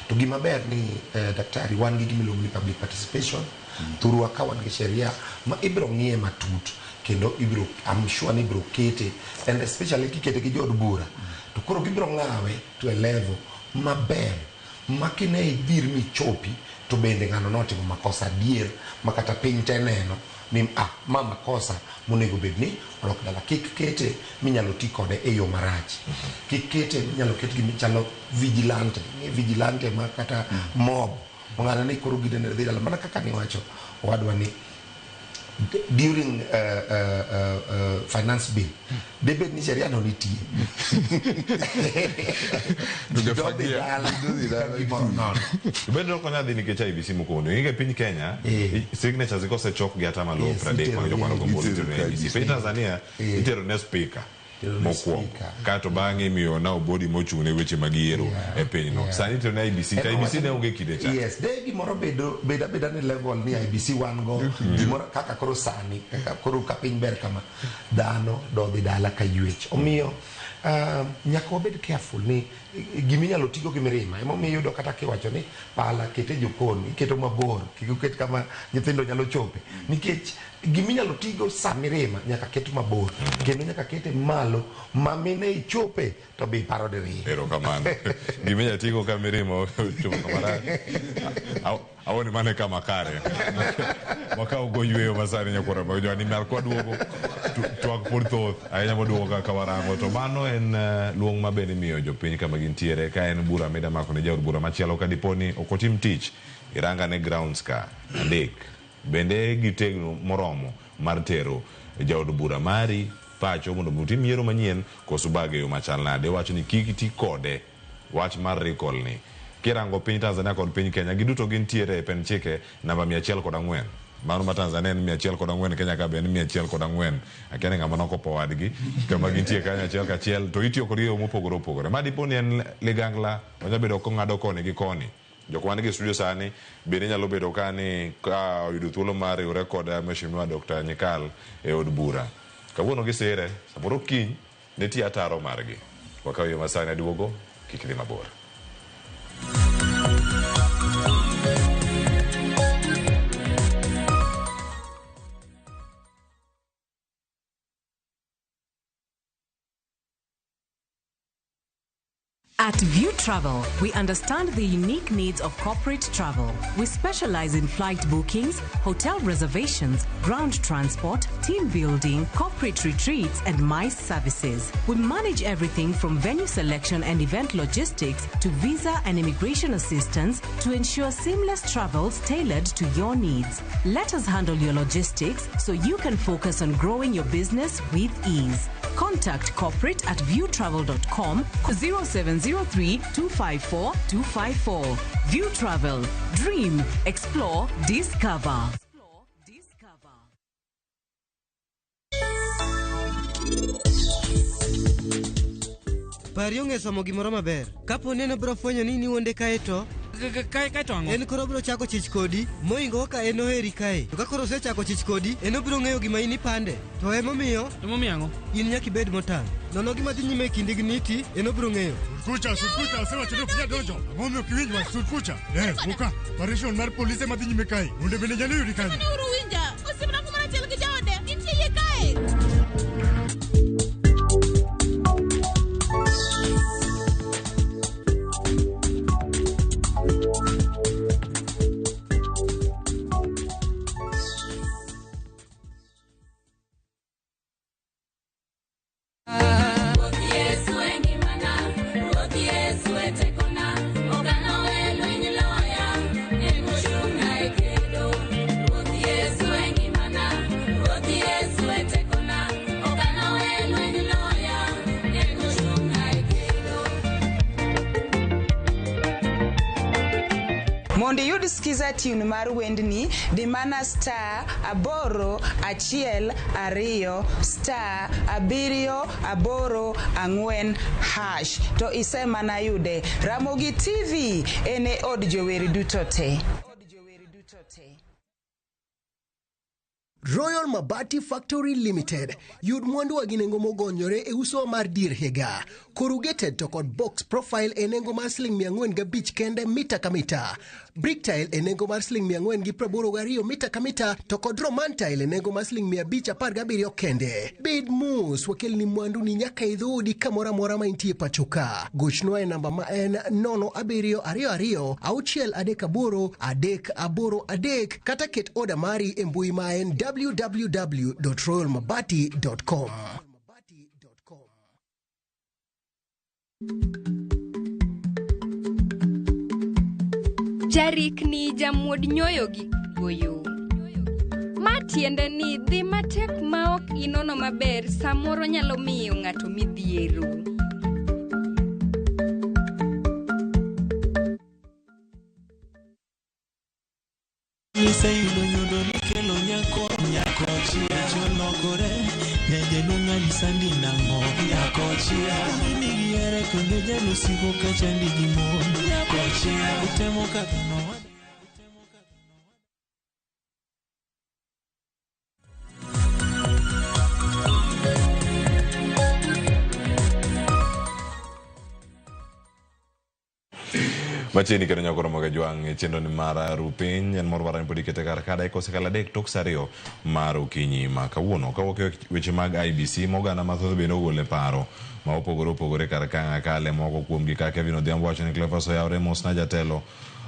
to gima ber ni daktari wan gi gimiluongo ni public participation thurwa ka wan gi sheria ma ibiro ng'iye matut kendo I'm sure ni ibiro kete and especially kikete gi jod bura to koro gibiro ng'awe to a level maber makine idhir michopi to bende ng'ano notimo makosa adier makata piny te neno ni ma makosa monego bed ni olok dala kik kete minyalo ti kode e yo marach kik kete minyalo kete gimichalo vigilante makata mob ng'ano ni koro gidene dhi dala mana kaka niwacho wadwa ni during finance bill debet ni sheria no nitie Bedo ko nyadhi nikech IBC mokono inge piny Kenya signatures ziko se chok gi atama lo 30 ma joko mano gombolo to IBC piny Tanzania itero ne speaker mokwongo kato bang'e miyo na obodi mochung'ne weche mag yiero e pinyno sani to ne IBC to IBC ne onge kide cha yes de gimoro beda ni level ni IBC wan go gimoro kaka koro sani kaka koro ka piny ber kama dhano dodhi dala ka yuech omiyo nyaka wabed careful ni giminyalo tigo gi mirima emomiyo yudo kata kiwacho ni pala kete jokon iketo mabor kiket kama nyithindo nyalo chope nikech giminyalo tigo sa mirima nyaka ket mabor kendo nyaka kete malo mamine ichope to be paro diri erokamano giminyalo tigo ka mirima chopo kamara awoni mane kama kare wakao go yweyo masani nyakora bajo ni mar kwaduogo twak por thoth ahinya moduogo kaka warango to mano en luong mabende miyo jopiny kama gintiere ka en bura mida mako ne jaod bura machielo ka diponi okotim tich iranga ne grounds ka adek bende gitegno moromo mar tero jaod bura mari pacho mondo mutim yiero manyien koso bage yo machal nade wacho ni kikiti kode wach mar recall ni kirango piny Tanzania kod piny Kenya giduto gintiere e pen chike namba 104 mano ma Tanzania en 104 Kenya ka ben 104 akene ng'ama nokopo wadgi kama gintie kanyo achiel kachiel to itiyo kod yo mopogore opogore ma diponi en ligangla onya bedo ko ng'ado koni gi koni jok man gi studio sani bende nyalo bedo kani ka oyudo thuolo mar riwre kod mheshimiwa Dr. Nyikal e od bura kawuono gisire samoro kiny ne tie ataro margi wakaw yo masani aduogo kik dhi mabor. At View Travel, we understand the unique needs of corporate travel. We specialize in flight bookings, hotel reservations, ground transport, team building, corporate retreats, and MICE services. We manage everything from venue selection and event logistics to visa and immigration assistance to ensure seamless travels tailored to your needs. Let us handle your logistics so you can focus on growing your business with ease. Contact corporate@viewtravel.com 0703 254 254. View Travel. Dream, explore, discover. Parionge somo gimoro maber. Kapo neno bro fwenyo ni wonde kae to kae to ang'o? En koro bro chako chich kodi moingo ka en oheri kae. To ka koro sechako chich kodi en obiro ng'eyo gima in ipande. To emomiyo ang'o? In nyaki bed motang'. Nono gima dhi nyime kindi gniti en obiro ng'eyo. Kucha asewacho ni ok nyal donjo. Ang'o kiwinj wach Kucha? Muka, parishon mar polise madhi nyime kae. Mondo bende nyalo yudi kanyo. Ne uru winja. Osimna kuma achiel gi jaode. Nitie yie kae. Mondi yud skiza tune mar wendni di mana star 812 star 784 hash to ise mana yude. Ramogi TV ene od joweri duto te. Royal Mabati Factory Limited yud mwandu wa ginengo mogonyore e uso mar dir higa. Corrugated to kod box profile e nengo mar $405 kende mita ka mita. Brick tile e nengo mar $482 mita ka mita to kod roman tile e nengo mar $517 kende. Bed mus wakel ni mwandu ni nyaka idhudi kamora mora ma intie pachoka. Gochno e namba ma en 0722 638 kata ket oda mari e mbui ma en www.royalmabati.com. Jarik ni jamuod nyoyo gi goyo. Ma tiende ni dhi matek ma ok inono maber samoro nyalo miyo ng'ato midhiero. Sayudo nyundo nikelo nyako chia cholokore neje lunga lisandi nango nyako chia nigi yere kendo jalo siko kachandi gimon nyako chia utemo kadhano. Machini kero nyakoro moga juang chendo ni mara rupin en mor warani podi kete kar kada iko sekala dek tok sario maru kinyi makawuono kawoke weche mag IBC mogana mathoth bendo gole paro ma opogore kar kanga kale moko kuom gi kaka Kevin Odhiambo wacho ni Cleophas Oyawre mosna jatelo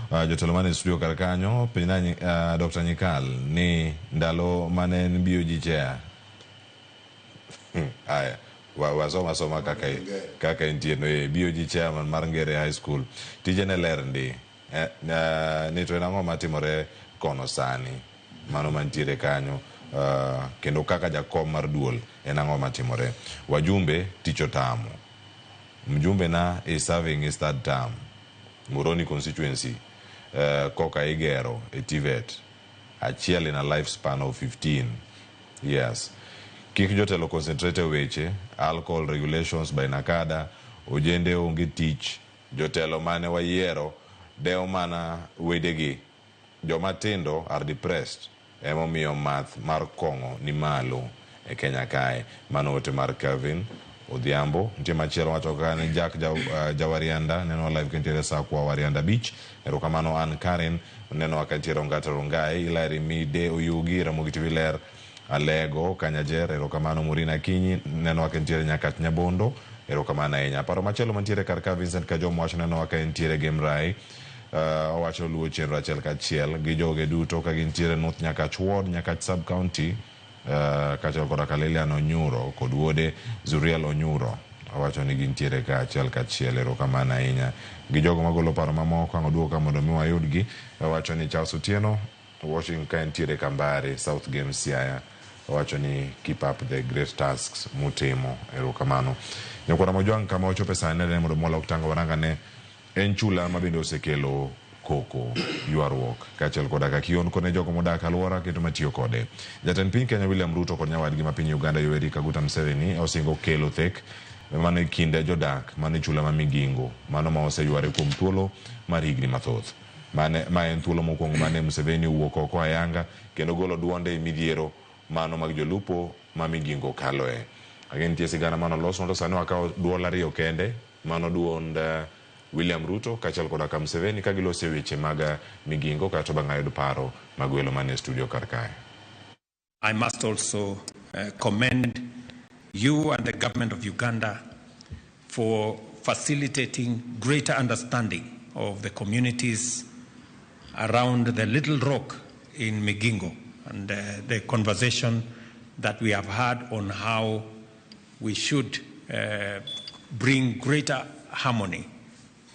jotelo mane studio kar kanyo pina Dr. Nyikal ni ndalo mane nbio jichea aya wasoma kaka entieno BOG chairman mar Ngere High School tijene ler ndi ni to nango matimore kono sani mano mantiere kanyo kendo kaka jakom mar duol enango matimore wajumbe ticho tamo mjumbe na is serving his third term Muroni constituency koka igero etivet achiel in a lifespan of 15 years. Kik jotelo concentrate weche alcohol regulations by Nakada ojende onge tich jotelo mane wayiero deo mana wedegi joma tindo are depressed emomiyo math mar kongo ni malo e Kenya kae mano ote mar Kevin Odhiambo ntie machielo wacho kane Jack Jawarianda neno live kentiere saa kwa Warianda Beach erokamano an Karen neno wakentiere Ongata Rongai Ilari Mide Oyugi Ramogi TV Ler Alego Kanyajer erokamano Murina Kinyi neno wakentiere Nyakat Nyabondo erokamano enya paro machielo mantiere karka Vincent Kajomo wacho neno wakentiere Gemrai owacho luo chenro achiel kachiel gi joge duto ka gintiere North Nyakach Ward Nyakach Sub County kachiel koda Kalelian Onyuro kod wuode Zuriel Onyuro owacho ni gintiere kachiel kachiel erokamano ahinya gi jogo magolo paro mamoko ang oduoka mondo mi wayudgi wacho ni Charles Otieno Washington entiere Kambare South Game Siaya wacho ni keep up the great tasks mutimo. Erokamano. Nyakwara Mojwang kama ochope sane ne mondo mola oktango waranga ne en chula mabende osekelo koko yuarruok kaachiel koda ka kion kone jogo modak alwora kendo matiyo kode. Jatend piny Kenya William Ruto kod nyawadgi ma piny Uganda Yoweri Kaguta Museveni osingo kelo thek mano kinde jodak mane chula ma Migingo, mano ma oseyuare kuom thuolo mar higni mathoth. Ma en thuolo mokwongo mane Museveni wuok oko ayanga kendo golo duonde e midhiero mano mag jolupo ma Migingo kaloe. Again tie sigana mano loso ndo sani wakawo duol ariyo kende, mano duond William Ruto kaachiel koda ka Museveni ka gilose weche mag Migingo kato bang' ayud paro mag welo mane studio kar kae. I must also commend you and the government of Uganda for facilitating greater understanding of the communities around the Little Rock in Migingo and the conversation that we have had on how we should bring greater harmony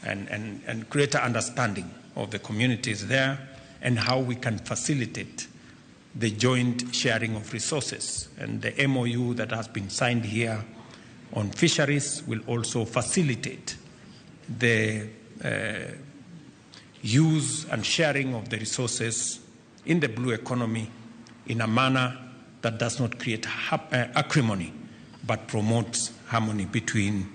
and greater understanding of the communities there and how we can facilitate the joint sharing of resources. And the MOU that has been signed here on fisheries will also facilitate the use and sharing of the resources in the blue economy in a manner that does not create acrimony but promotes harmony between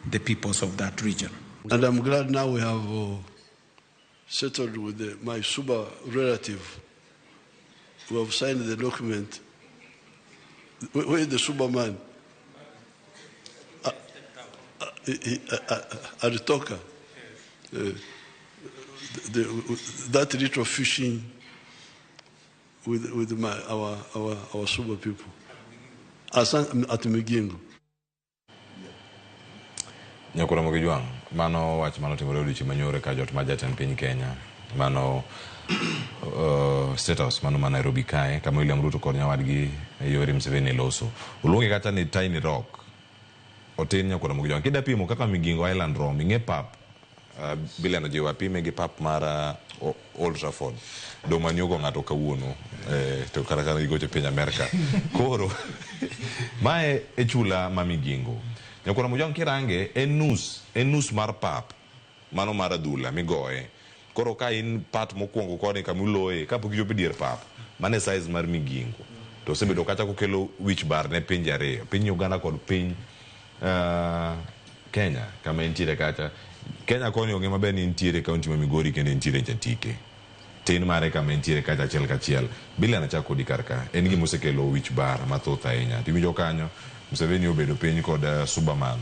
the peoples of that region. And I'm glad now we have settled with my Suba relative who have signed the document. Where is the Suba man? Aritoka. That little fishing with our Suba people. At Migingo. Nyakwara Mojwang, mano wach mano timore odiochieng' manyore ka jot ma jatend piny Kenya mano State House mano ma Nairobi kae kama William Ruto kod nyawadgi Yoweri Museveni loso. Uluonge kata ni Tiny Rock. Otin Nyakwara Mojwang. Kida pimo kaka Migingo Island Rom ing'e pap bila no jiwa pime gi pap mar Old Trafford. Do manyogo ng'ato kawuono to kata kana igoche piny Amerika. Koro mae e chula ma Migingo. Nyakwara Mojwang kirange en nus mar pap mano mar adhula migoye. Koro ka in pat mokwongo koni kamuloe kapok ichopo dier pap mane size mar Migingo to osebedo kata kokelo wich bar ne pinje ariyo, piny Uganda kod piny Kenya kama entiere kacha. Kenya koni onge maber ni entiere kaunti ma Migori kendo entiere Jatike. Tin mare kama entiere kacha achiel kachiel bila na chako di karka en gima osekelo wich bar mathoth ahinya. Timijo kanyo Museveni obedo piny kod Subaman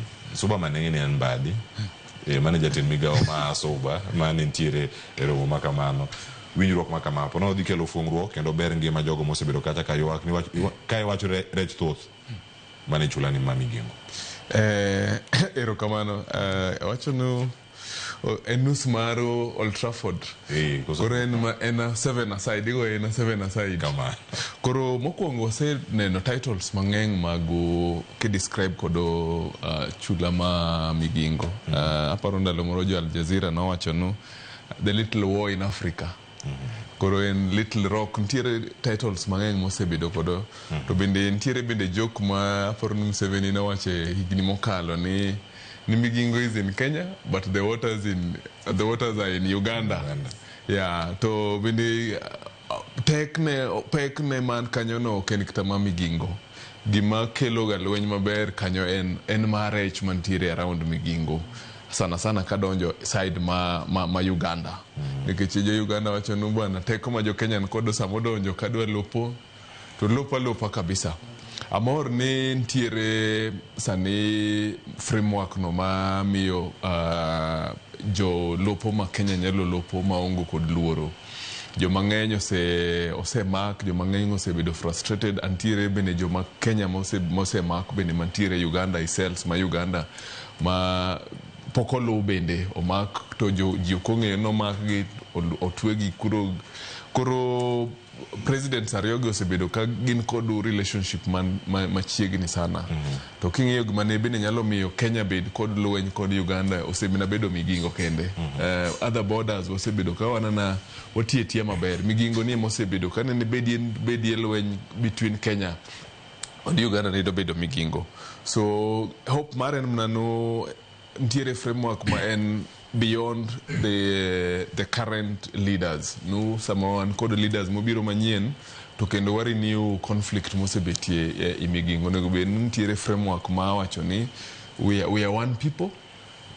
ng'eni en badi mane jatend migao ma Suba mane ntiere e romo ma kamano. Winjruok ma kama po no dhi kelo fuong'ruok kendo ber ngima jogo mosebedo kata ka ywak ni ka iwacho rech thoth mane chula ni ma Migingo. Erokamano wacho no en nus mar Old Trafford. Koro en 7 aside, digo en 7 aside. Koro mokwongo waseneno titles mang'eny mag ke describe kodo chula ma Migingo. Aparo ndalo moro jo Al Jazeera nowacho no The Little War in Africa. Koro en Little Rock ntiere titles mang'eny mosebedo kodo. To bende ntiere bende joke ma aparo ni Museveni nowacho higni mokalo ni Migingo is in Kenya, but the waters are in Uganda. Yeah, to bindi pekne man kanyo no ken kita ma Migingo. Gima kelo ga lweny maber kanyo en marech mantiere around Migingo. Sana kadonjo side ma Uganda. Nikech jo Uganda wacho no bwana teko ma jo Kenya kodo samodonjo kadwa lopo to lopa kabisa. Amor ne ntiere sani framework no ma miyo jo lopo ma Kenya nyalo lopo ma ongo kod luoro. Jo mang'eny osemak, jo mang'eny osebedo frustrated. Antiere bende jo ma Kenya mosemak bende mantiere Uganda isels ma Uganda ma pokolo bende omak to ji okong'eyo nomak gi otwegi kuro Koro presidents ariyogi osebedo ka gin kod relationship machiegni sana. To king'iyo gima ne bende nyalo miyo Kenya bed kod lweny kod Uganda osebedo bedo migingo kende. Other borders osebedo ka wanana watietia maber. Migingo ni mosebedo ka ne bedie lweny between Kenya and Uganda ne bedo migingo. So hope maren mnano ntiere framework ma en beyond the current leaders. No, Samoan code leaders mobiro manyien to kendo wari new conflict mosebetie imigingo nego be ntiere framework ma wacho ni we are one people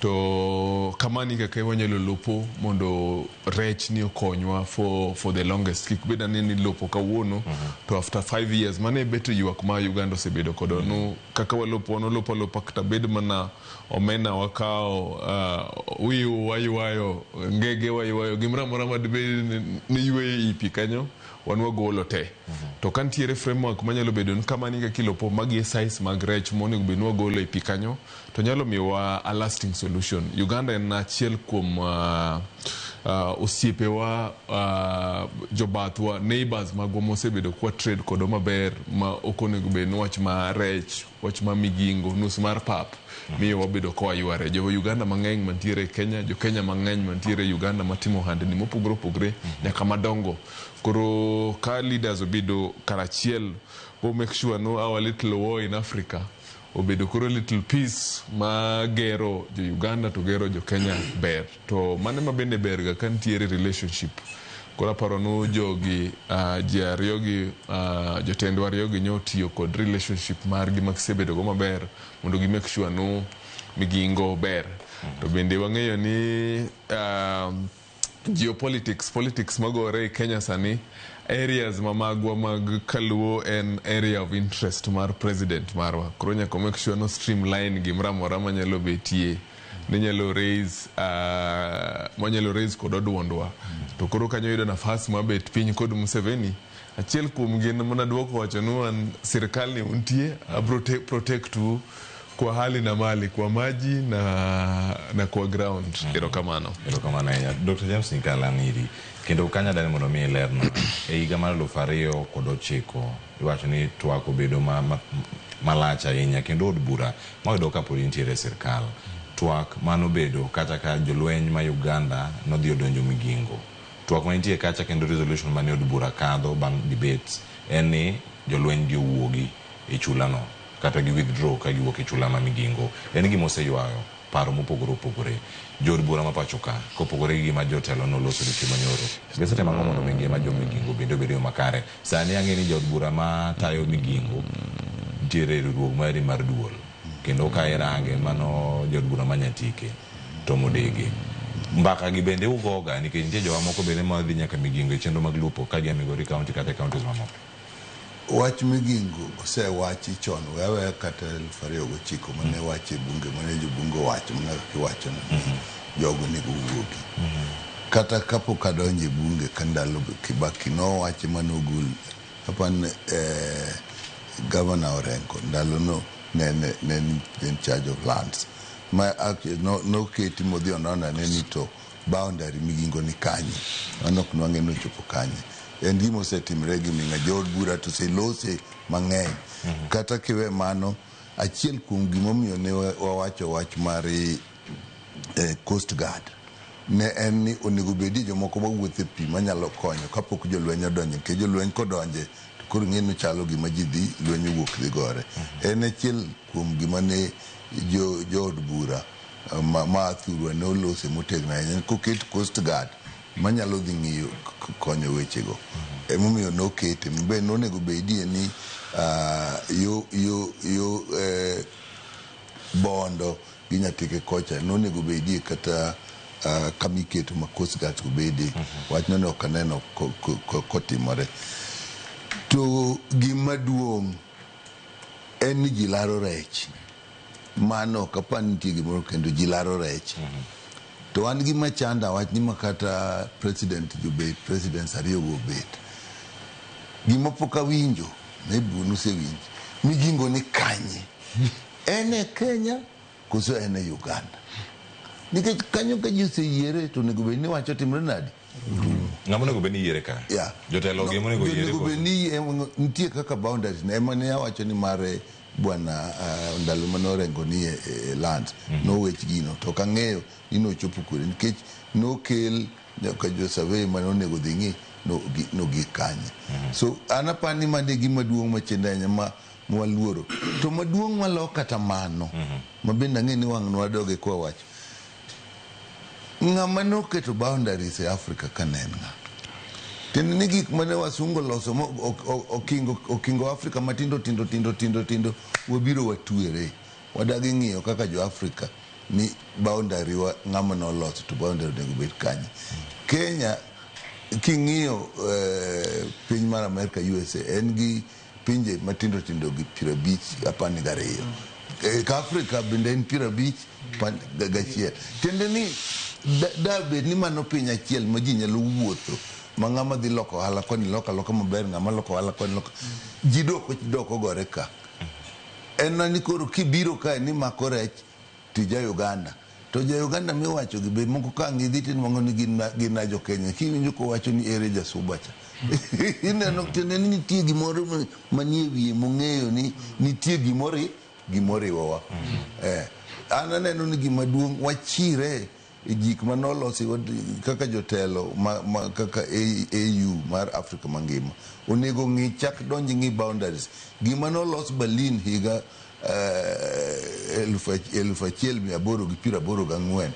to kamani kaka wanyalo lopo mondo rech ni okonywa for the longest kik beda ni lopo kawuono to after 5 years mane beto yuak ma Uganda osebedo kodo no kaka walopo no lopo kata bed mana omena wakao wiu wayo ngege wayo gimra mora madbe ni ywe ipi kanyo wanwa golo te to kantiere framework manyalo bedo kamani kaka kilopo magi size mag rech monego benwa golo ipi kanyo to nyalo miwa a lasting solution. Uganda en achiel kuom osiepewa jobathwa neighbors magwa mosebedo kwa trade kodo maber ma okonego bed wach ma rech wach ma migingo nus mar pap miyo wabedo kwa yware jo Uganda mang'eny mantiere Kenya jo Kenya mang'eny mantiere Uganda matimo handni mopogore nyaka madongo. Koro ka leaders obedo karachiel we'll make sure no our little war in Africa obedo koro little peace ma gero jo Uganda to gero jo Kenya ber to mane mabende berga kantiere relationship kora paro no jogi ji ariyogi jotendwa ariyogi nyotiyo kod relationship margi makisebedo go maber mondo gi make sure no migingo ber to bende wang'eyo ni politics magore Kenya sani areas mamagwa mag kaluo en area of interest mar president marwa koro nyaka make sure no streamline gimramora manyalo betie ninyalo raise kod odwondwa to koro kanyo yudo nafas mabet piny kod Museveni achiel kuom gin mana duoko wacho nuan sirikal ni untie protect kwa hali na mali kwa maji na kwa ground. Erokamano enya Dr. James Nkalaniri kendo kanya dani mondo mi lerna e higa mar 2009 iwacho ni twak obedo malacha ahinya kendo od bura mayudo kapod nitiere sirikal twak mano bedo kata ka jolweny ma Uganda nodhi odonjo migingo twak manitie kacha kendo resolution mane od bura kadho bang debates en ni jolweny gi owuogi e chulano kata gi withdraw ka giwuok e chula ma migingo en gima oseywayo paro mopogore jod bura ma pacho ka kopogore gi ma jotelo noloso diche manyoro gesete mango mondo mingi ma jo migingo bende obedo makare sani ang'e ni jod bura ma tayo migingo ntiere riwruok mari mar duol kendo ka irange mano jod bura manyatike to modege mbaka gi bende ugoga nikech nitie jowa moko bende ma dhi nyaka migingo e chenro mag lupo ka gi Migori County kata counties mamoko. Wach migingo osewachi chon wewe kata 2009 mane wache bunge mane jo bunge wacho mana kiwacho jogo ni wuogi kata kapo kadonje bunge kandalo Kibaki no wache manogul hapan governor Orengo ndalo no ne in charge of lands my actually no keti modhi onona ne ni to boundary migingo ni kanye anok nwange no chopo kanye en gimo setimre gi minga jod bura to se lose mang'eny kata kiwe mano achiel kuom gimomiyo ne wawacho wach mari Coast Guard ne en ni onego bedi jomoko mawuothe pi manyalo konyo kapok jolweny odonjo ke jolweny kodonje to koro ng'eno chalo gima ji dhi lweny wuok dhi gore en achiel kuom gima ne jod bura ma thurwa ne olose motegno ahinya koket Coast Guard manyalo dhi ng'iyo konyo wechego emomiyo nokete mbe nonego bedie ni yo bondo gi Nyatike kocha nonego bedie kata kamiketo ma Coast Guard obede wach no ok aneno kotimore to gima duong' en ni ji laro rech mano kapan nitie gimoro kendo ji laro rech to an gima chanda wach ni makata president jobet presidents ariyo go bet gima poka winjo ne bunu se winjo migingo ni kanye ene Kenya koso ene Uganda nikech kanyo ka ji oseyiere to nego be ni wacho timre nadi ng'ama nego beni yiere ka jotelo gi monego yiere ko beni nitie kaka boundaries ne mane awacho ni mare bwana ndalo manorengo ni land no wech gino to kang'eyo ni nochopo kure nikech nokel ka jo survey mane onego dhi ng'i no gi kanye so anapani mane gima duong' machendanya mwaluoro to maduong' malo kata mano mabende ang'e ni wang' nwadoge kwa wacho ng'ama noketo boundaries e Africa kanen ng'a tende ni gik mane wasungo loso okingo Africa matindo tindo wabiro watuere wadagi ng'iyo kaka jo Africa ni boundary wa ng'ama noloso to boundary nego bet kanye Kenya king'iyo piny mar America USA en gi pinje matindo gi 50 apani gariyo ka Africa bende en 50 gachiel tende ni dabed ni mano piny achiel ma ji nyalo wuotho ma ng'ama dhi loko ohala koni loka maber ng'ama loko ohala koni loka ji doko gore ka en ni koro kibiro ka ni mako rech tija Uganda to ja Uganda miwacho gi be moko ka ngidhi tin mongo ni gin jo Kenya kiwinjo ko wacho ni ere ja Subacha ineno tende ni nitie gimoro manie wiye mong'eyo ni nitie gimoro iwowa ananeno ni gima duong' wachire gik manolosi kaka jotelo kaka AU mar Africa mangima onego ng'i chak donji ng'i boundaries gima nolos Berlin higa 1884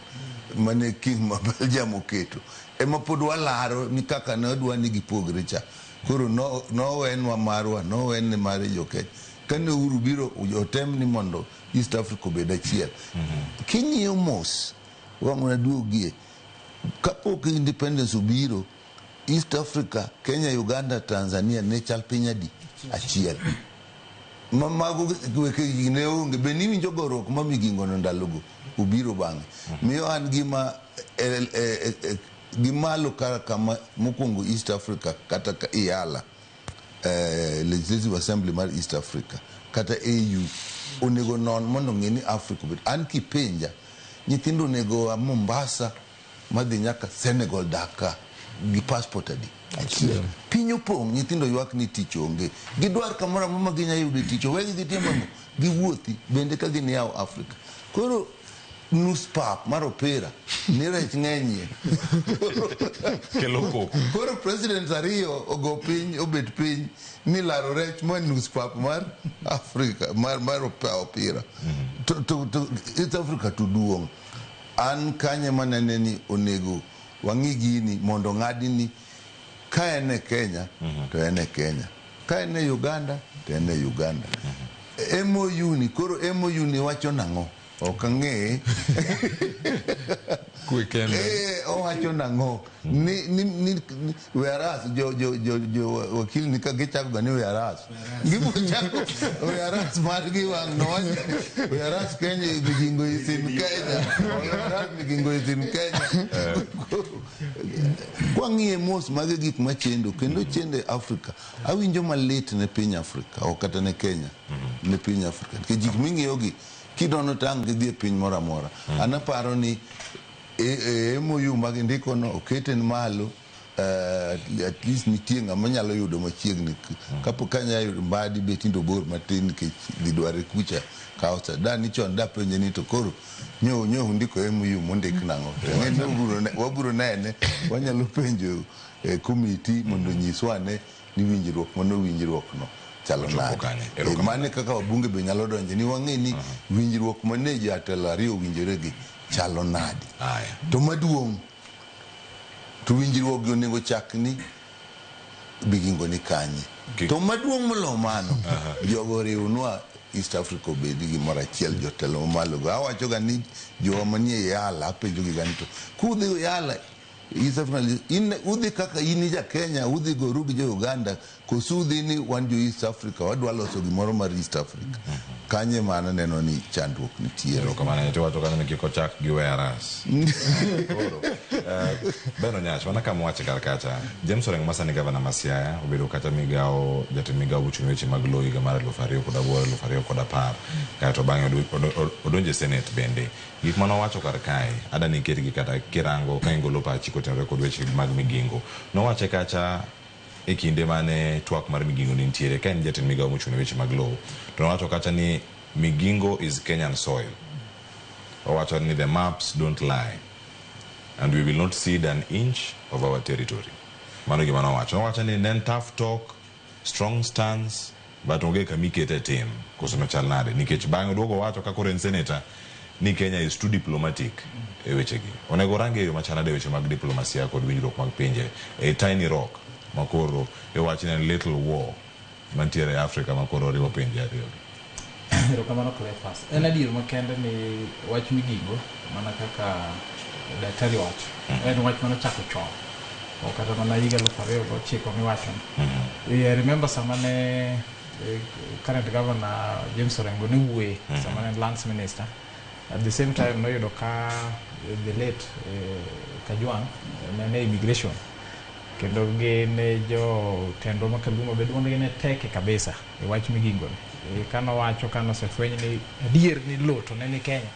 mane king ma Belgium oketo ema pod walaro ni kaka nodwa ni gipogre cha koro nowenwa marwa nowen mar jo Kenya kane uru biro otem ni mondo East Africa obed achiel king'iyo mos wang'una duogie kapok independence obiro East Africa Kenya Uganda Tanzania ne chal piny adi achiel mago weke ne onge be ni winjo gorok ma migingono ndalogo ubiro bang'e miyo an gimalo kama mokwongo East Africa kata IALA Legislative Assembly mar East Africa kata AU onego non mondo ng'e ni Africa bet an kipenja nyithindo onego Mombasa madhi nyaka Senegal Dakar gi passport adi achiel piny opong' nyithindo ywak ni tich onge gidwar kamoro amora ginya yudo tich wegi dhi timo giwuothi bende ka gin yawo Africa koro nus pap mar opera ni rech ng'enyie koro president ariyo ogo piny obet piny ni laro rech ma nus pap mar Africa mar opera to East Africa to duong' an kanye manene ni onego wang'i gini mondo ng'adi ni ka en e Kenya to en e Kenya ka en e Uganda to en e Uganda MOU ni koro MOU ni wacho nang'o ok ang'e owacho nang'o ni whereas jo wakil ni ka gichako ga ni whereas gibochako whereas margi wang' nowacho whereas Kenya migingo is in Kenya whereas migingo is in Kenya kwang'iye mos mage gik machendo kendo chende Africa awinjo malit ne piny Africa ok kata ne Kenya ne piny Africa ke gik ming'iyogi kidono tang' gidhi e piny moro amora anaparo ni MOU mag ndikono oketen malo at least nitie ng'ama nyalo yudo machiegni kapo kanya yudo mbadi betindo bor matin nikech gidware kucha kausa dani chon dapenje ni to koro nyo ndiko MOU mondik nang'o waburo nene wanyalo penjo komiti mondo nyiswane ni winjruok no chalo nade mane kaka wabunge be nyalo donje ni wang'e ni winjruok mane jatelo ariyo winjore gi chalo nade to maduong' to winjruok gi onego chakni bigingo ni kanye to maduong' molo mano jogo riwnwa East Africa obedi gimoro achiel jotelo mamalo go awacho ga ni jowa manie yala apenjo gi ganito kudhi yala East Africa udhi kaka ini ja Kenya udhi goru gi jo Uganda kosudhi ni wan jo East Africa wadwa loso gimoro mar East Africa kanye mana neno ni chandruok nitiere kamana ne to kana kiko chak gi whereas Beno Nyash wana kama wache karakacha James Orengo masani gavana Masiaya obedo kata migao jatend migao uchumi weche mag loyi ga mar Lufario koda bor Lufario koda par kato bang'e odonje Senate bende gik mano wacho karkai ada ni kergi kata kirango kaingo lopa chiko kotenore kod weche mag migingo. Nowache kacha e kinde mane twak mar migingo ni nitiere ka en jatend migawo mochung' ne weche mag lowo, to nowacho kacha ni migingo is Kenyan soil. Owacho ni the maps don't lie and we will not cede an inch of our territory. Mano gima nowacho. Nowacho ni nen tough talk, strong stance, but onge kamikete tim koso nochal nade nikech bang'e oduogo wacho ka koro en senator ni Kenya is too diplomatic e wechegi. Onego range yo machal nade weche mag diplomasia kod winjruok mag pinje e tiny rock makoro e wach ni little war mantiere e Africa makoro riwo pinje ariyo. Erokamano Cleophas. En adier makende ni wach migingo mana kaka daktari wacho. En wach manochako chon. Kata mana higa 2009 miwacho. I remember samane current governor James Orengo ni wuoye samane lands minister. At the same time noyudo ka the late Kajwang' ne immigration. Kendo gin jo tendo makalumo bedo ne teke kabisa e wach migingo. Kano wacho kano sefwenyo ni adier ni lo to ne ni Kenya.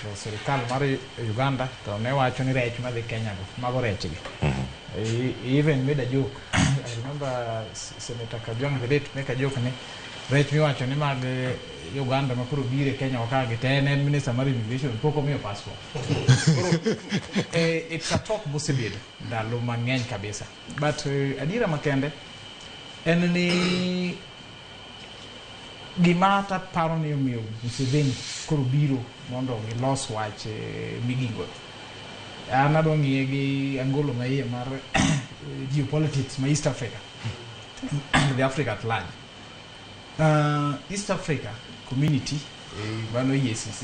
To serikal mar Uganda to ne wacho ni rech madhi Kenya go mago rech gi. Even made a joke. I remember Senator Kajwang' the late make a joke ni rech miwacho ni mag Uganda makoro bire Kenya wakage te en minister mar immigration poko miyo passport. It's a talk mosebedo ndalo mang'eny kabisa. But adiera makende en ni gima ta paro ni omiyo Museveni koro biro mondo gilos wach migingo. An adwa ng'iye gi angolo ma iye mar geopolitics ma East Africa. The Africa at large. East Africa community mano EACC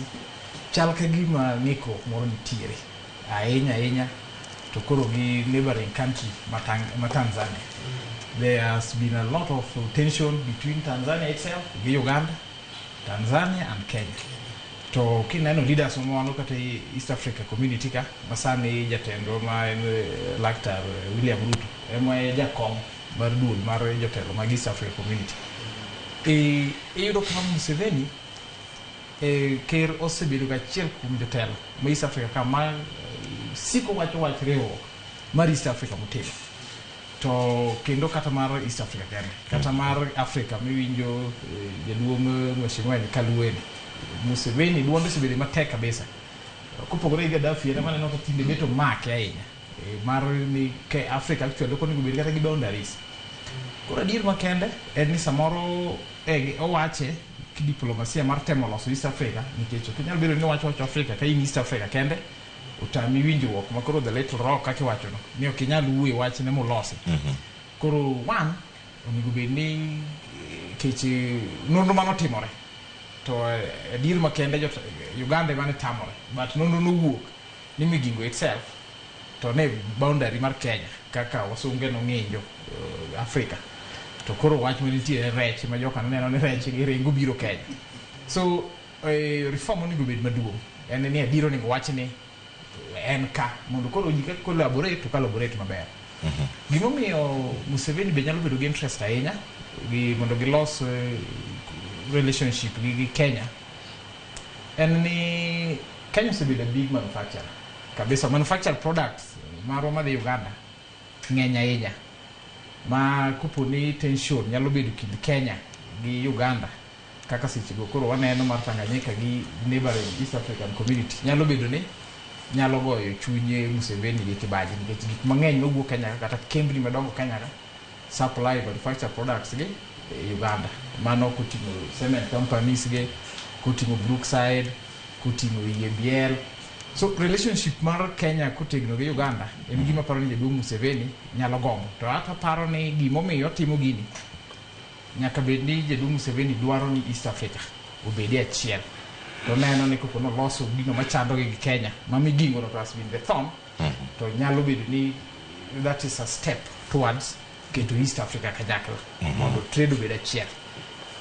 chal ka gima ng'ikruok moro nitiere ahinya to koro gi neighboring country ma Tanzania. There has been a lot of tension between Tanzania itself, Uganda, Tanzania and Kenya. To kineno leaders mo kata East Africa community ka masani jatendo ma Laktar William Ruto ema jakom mar duol mar jotelo mag East Africa community. Yudo kama Museveni ker osebedo gachiel kuom jotelo ma East Africa kama siko wacho wach riwruok mar East Africa motelo. To kendo kata mar East Africa kende kata mar Africa miwinjo jaduong' Mheshimiwa Kaluweni Museveni duonde osebedo matek kabisa. Kopogore gi Gaddafi ema neno ka tinde beto make ahinya mar ni ke Africa actually ko nego bedo kata gi boundaries. Koro adier makende en ni samoro owache ki diplomasia mar temo loso East Africa nikech ok nyal bedo ni wacho Africa ka in East Africa kende utami winjruok makoro the little rock kaka wacho no ni ok nyal wuoye wach ne molosi. Koro one onego bed ni keche nonro mano timore to adier makende jo Uganda mane tamore but nonro no wuok ni migingo itself to ne boundary mar Kenya kaka wasunge no ng'injo Africa. To koro wach manitie rech ma joka neno ni rech gi ringo biro Kenya. So reform onego bed maduong'. En ni adiro ni wach ni en ka mondo koro ji ka collaborate to collaborate maber. Gimo miyo Museveni be nyalo bedo gi interest ahinya gi mondo gilos relationship gi Kenya. En ni Kenya osebedo big manufacturer kabisa, manufacture products maro ma Uganda ng'eny ahinya. Ma kuponi tension nyalo bedo kind Kenya gi Uganda kaka seche go koro waneno mar Tanganyika gi neighboring East African community nyalo bedo ni nyalo goyo chunye Museveni gi kibaji nikech gik mang'eny mawuok Kenya kata kembni madongo Kenya ka supply manufacture products gi Uganda. Mano kuting'o cement companies gi, kuting'o Brookside, kuting'o EABL. So relationship mar Kenya kutegno gi Uganda en gima paro ni jaduong' Museveni nyalo gombo. To ata paro ni gimomiyo timo gini nyaka bed ni jaduong' Museveni dwaro ni East Africa obedi achiel. To neno ni koko no loso gino machando gi Kenya ma migingo no has been the thumb. To nyalo bedo ni that is a step towards get to East Africa kanyakla mondo trade obed achiel.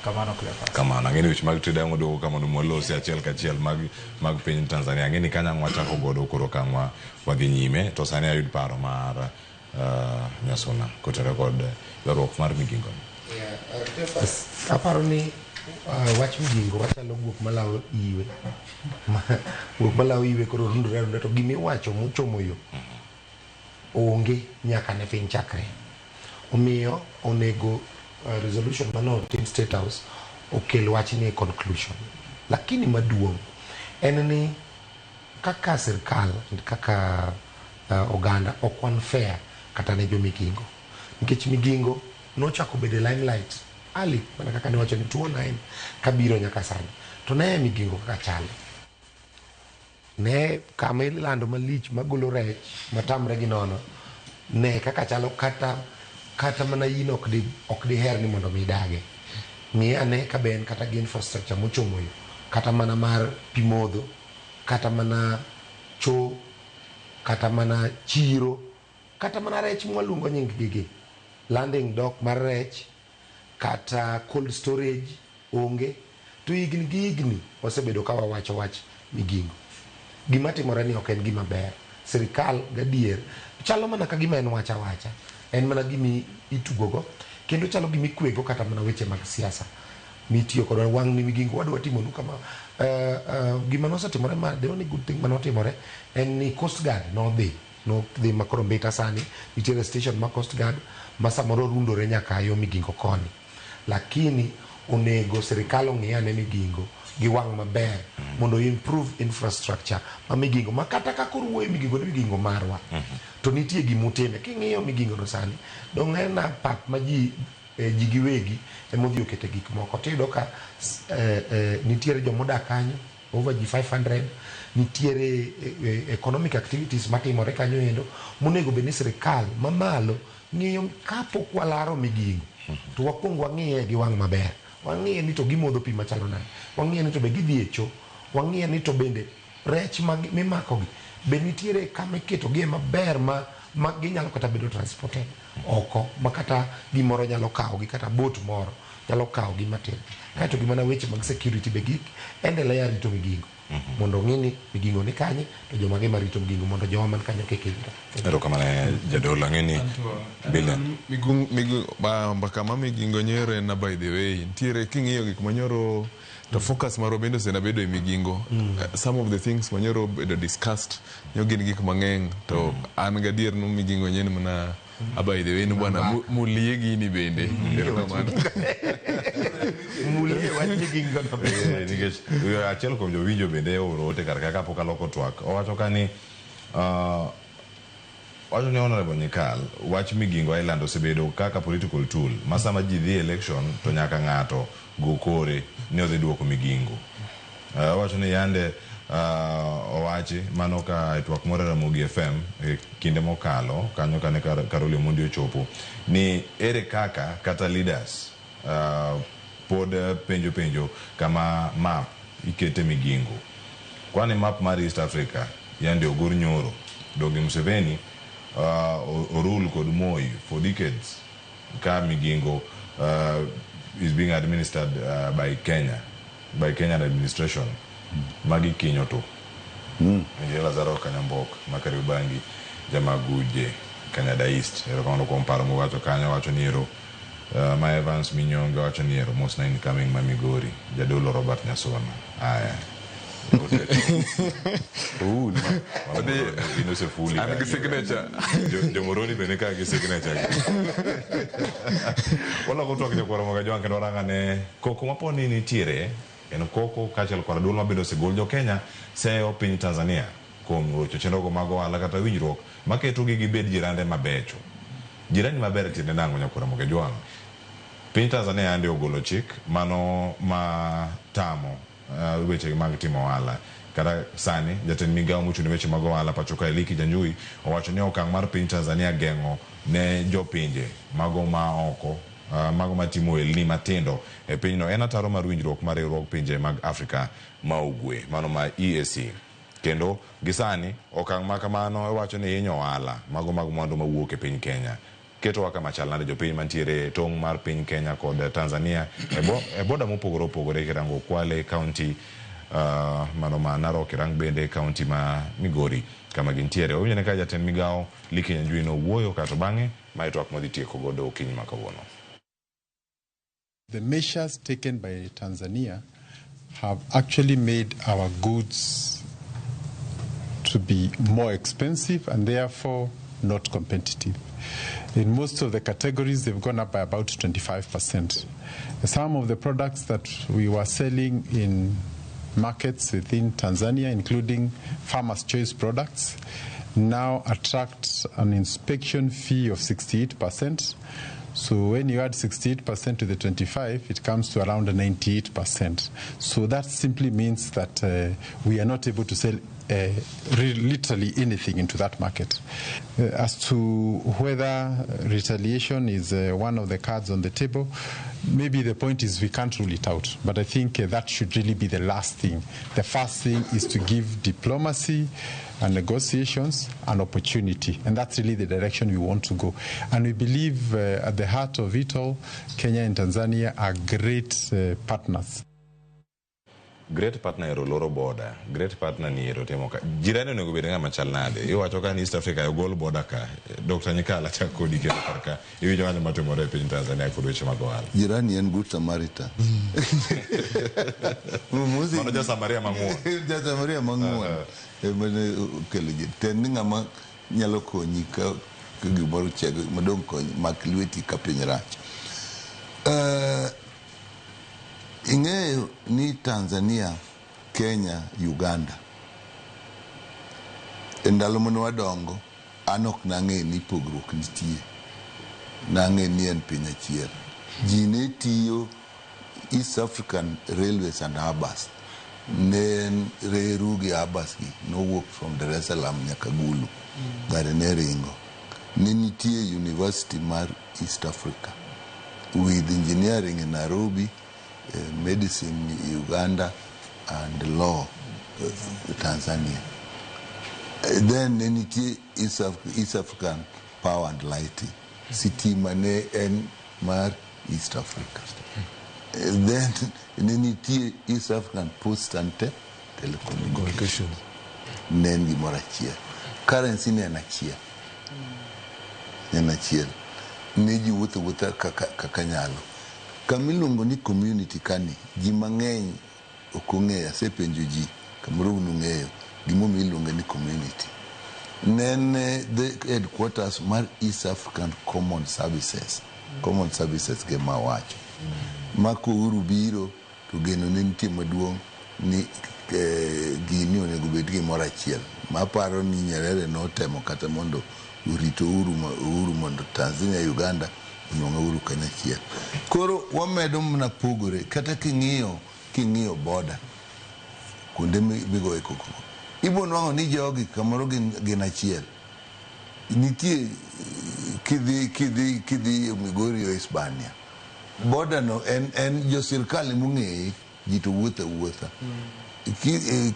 Kamano Cleophas. Kamano ngeni wich mag trade ngodo kamano molosi achiel kachiel mag piny Tanzania ngeni kanya ngwachako godo koro kamwa wadhi nyime to sani ayud paro mar Nyasuna kotere kod yorok mar migingo. Cleophas aparo ni wach migingo wachalo guok malawo iwe guok malawo iwe koro rundore to gimi wacho muchomo yo onge nyaka ne piny chakre. Omiyo onego resolution mano tim State House okel wach ni conclusion. Lakini maduong' en ni kaka sirkal kaka oganda ok wan fair kata ne jo migingo. Nikech migingo nochako bedo limelight ali mana kaka ne wacho ni 2009 kabiro nyaka sani. To ne migingo kaka chalo. Ne kama ilando malich magolo rech matamre gi nono. Ne kaka chalo kata mana in ok di her ni mondo mi dage. Ng'i ane ka ben kata gi infrastructure mochomo yo. Kata mana mar pi modho, kata mana cho, kata mana chiro, kata mana rech mwaluongo nying gigi. Landing dock mar rech, kata cold storage onge. To igni osebedo ka wawacho wach migingo. Gima timore ni ok en gima ber. Sirikal gadier chalo mana ka gima en wacha. En mana gimi itugogo kendo chalo gimi kwego kata mana weche mag siasa. Mitiyo kod wang' ni migingo wadwa timonu kama gima nosetimore ma the only good thing manotimore en ni Coast Guard nodhi makoro mbita sani nitiere station ma Coast Guard ma samoro rundore nyaka yo migingo koni. Lakini onego sirikal ong'iyane migingo gi wang' maber mondo improve infrastructure ma migingo makata kako ruoyo migingo ni migingo marwa to nitie gimutime king'iyo migingo no sani dong' en pap ma ji giwegi emodhi okete gik moko tiyudo ka nitiere jomodak kanyo over ji 500 nitiere economic activities matimore kanyo endo monego bed ni sirikal mamalo ng'iyo kapok walaro migingo to wakwong wang'iye gi wang' maber. Wang'iye ni to gimodho pi machalo nade, wang'iye ni to be gidhi e cho, wang'iye ni to bende rech mimakogi be nitiere kama iketogie maber ma ginyalo kata bedo transported oko ma kata gimoro nyalo kawogi kata boat moro nyalo kawogi matin. Kaeto gimana weche mag security be gik endelea rito migingo mondo ng'ini migingo ni kanye to joma gima rito migingo mondo joma man kanyo kik hinyre. Ero kamane jadolo ng'ini bilen mbaka ma migingo nyere na by the way ntiere king'iyo gik manyoro to focus maro bendo sena bedo e migingo. Some of the things manyoro bedo discussed nyo gin gik mang'eny to an gadier no migingo nyen mana by the way no bwana mulie gini bende. Ero kamano mulie wach migingo no bende nikech achiel kuom jowinjo bende orote kar kaka pok aloko twak owacho kani wacho ni Honorable Nyikal wach migingo Island osebedo kaka political tool ma sama ji dhi election to nyaka ng'ato go kore ne odhi duoko migingo. Wacho ni yande owachi mano ka twak moro Ramogi FM kinde mokalo kanyo kane Karoli Omondi ochopo ni ere kaka kata leaders pod penjo kama map ikete migingo. Kwani map mar East Africa yande ogor nyoro Dogi Museveni rule kod Moi for decades ka migingo is being administered by Kenyan administration magi kinyo to Lazaro Kanyambok Makaribangi Jamaguje Canada East ero kono komparo mo wacho kanyo wacho niero ma Evans Minyonga wacho niero most nine coming Mamigori jadolo Robert Nyasona aya ino se fuli ana signature Jomoroni bene ka signature wala ko to ko mo ga jonke no ranga ne koko maponi ni tire en koko kachel kwa dul mabedo segol jo Kenya seyo piny Tanzania kuom rocho chenro go mago ala kata winjruok maketo gi bed jirande mabecho jirani maber tinde nango nyakora mo ga jwang piny Tanzania ande ogolo chik mano ma tamo weche mag timo wala kata sani jatend migao mochune weche mag wala pachoka Eliki Janjui owacho ni okang' mar piny Tanzania geng'o ne jopinje mago ma oko mago matimo elni matindo e pinyno en ataro mar winjruok mar riwruog pinje mag Afrika ma ugwe mano ma EAC kendo gisani okang' ma kamano wacho ni hinyo wala mago mag mwandu mawuok e piny Kenya keto waka machal nade jopiny mantiere tong' mar piny Kenya kod Tanzania e boda mopogore opogore kirango Kwale County mano ma Narok kirang bende county ma Migori kama gintiere owinjone ka jatend migao Eliki Janjui no wuoyo kato bang'e ma itwak modhi tieko godo kiny makawuono. The measures taken by Tanzania have actually made our goods to be more expensive and therefore not competitive. In most of the categories, they've gone up by about 25%. Some of the products that we were selling in markets within Tanzania, including Farmers' Choice products, now attract an inspection fee of 68%. So when you add 68% to the 25%, it comes to around 98%. So that simply means that we are not able to sell literally anything into that market. As to whether retaliation is one of the cards on the table, maybe the point is we can't rule it out. But I think that should really be the last thing. The first thing is to give diplomacy and negotiations an opportunity. And that's really the direction we want to go. And we believe at the heart of it all, Kenya and Tanzania are great partners. Great partner ero loro border. Great partner ni ero temo ka. Jirani nego bede nga machal nade. Yo wachoka ni East Africa yo goal border ka. Dr. Nyikala chako di kete parka. Yo jo ane matemo repe in Tanzania kudoche magowala. Jirani en good Samaritan. Mano ja Samaria manguwa. Ja Samaria manguwa. Mane kele tendi ngama nyalo konyi ka gimoro chego madong konyi maklweti ka piny rach. Ing'eyo ni Tanzania, Kenya, Uganda ndalo mane wadongo an ok nang'e ni pogruok nitie, nang'e ni en piny achiel. Ji ne tiyo East African Railways and Harbors, ne reru gi Harbors gi nowuok from Dar es Salaam nyaka Gulu, gari ne ringo. Ne nitie University mar East Africa with engineering in Nairobi, medicine Uganda, and law Tanzania. Then nitie East African Power and Lighting, sitima ne en mar East Africa. Then nitie East African Post and Telecommunication, nen gimoro achiel. Currency ne en achiel. En achiel. Ne ji wuotho kaka nyalo. Kamiluongo ni community kani, ji mang'eny ok ong'eyo, asepenjo ji, kamoro unung'eyo, gimomiyo iluonge ni community. Nene the headquarters mar East African Common Services. Common Services ge mawacho. Mako uru biro, to geno ne nitie maduong' ni gini onego bed gimoro achiel. Maparo ni Nyerere notemo kata mondo urito uhuru mondo Tanzania, Uganda nonga uru kanyachiel. Koro wamedo mna pogore kata king'iyo border kunde migoe koko. Ibo nwango ni jogi kamoro gin achiel. Nitie kidhi Migori o Hispania. Border no en jo sirkal mung'eye ji to wuotha.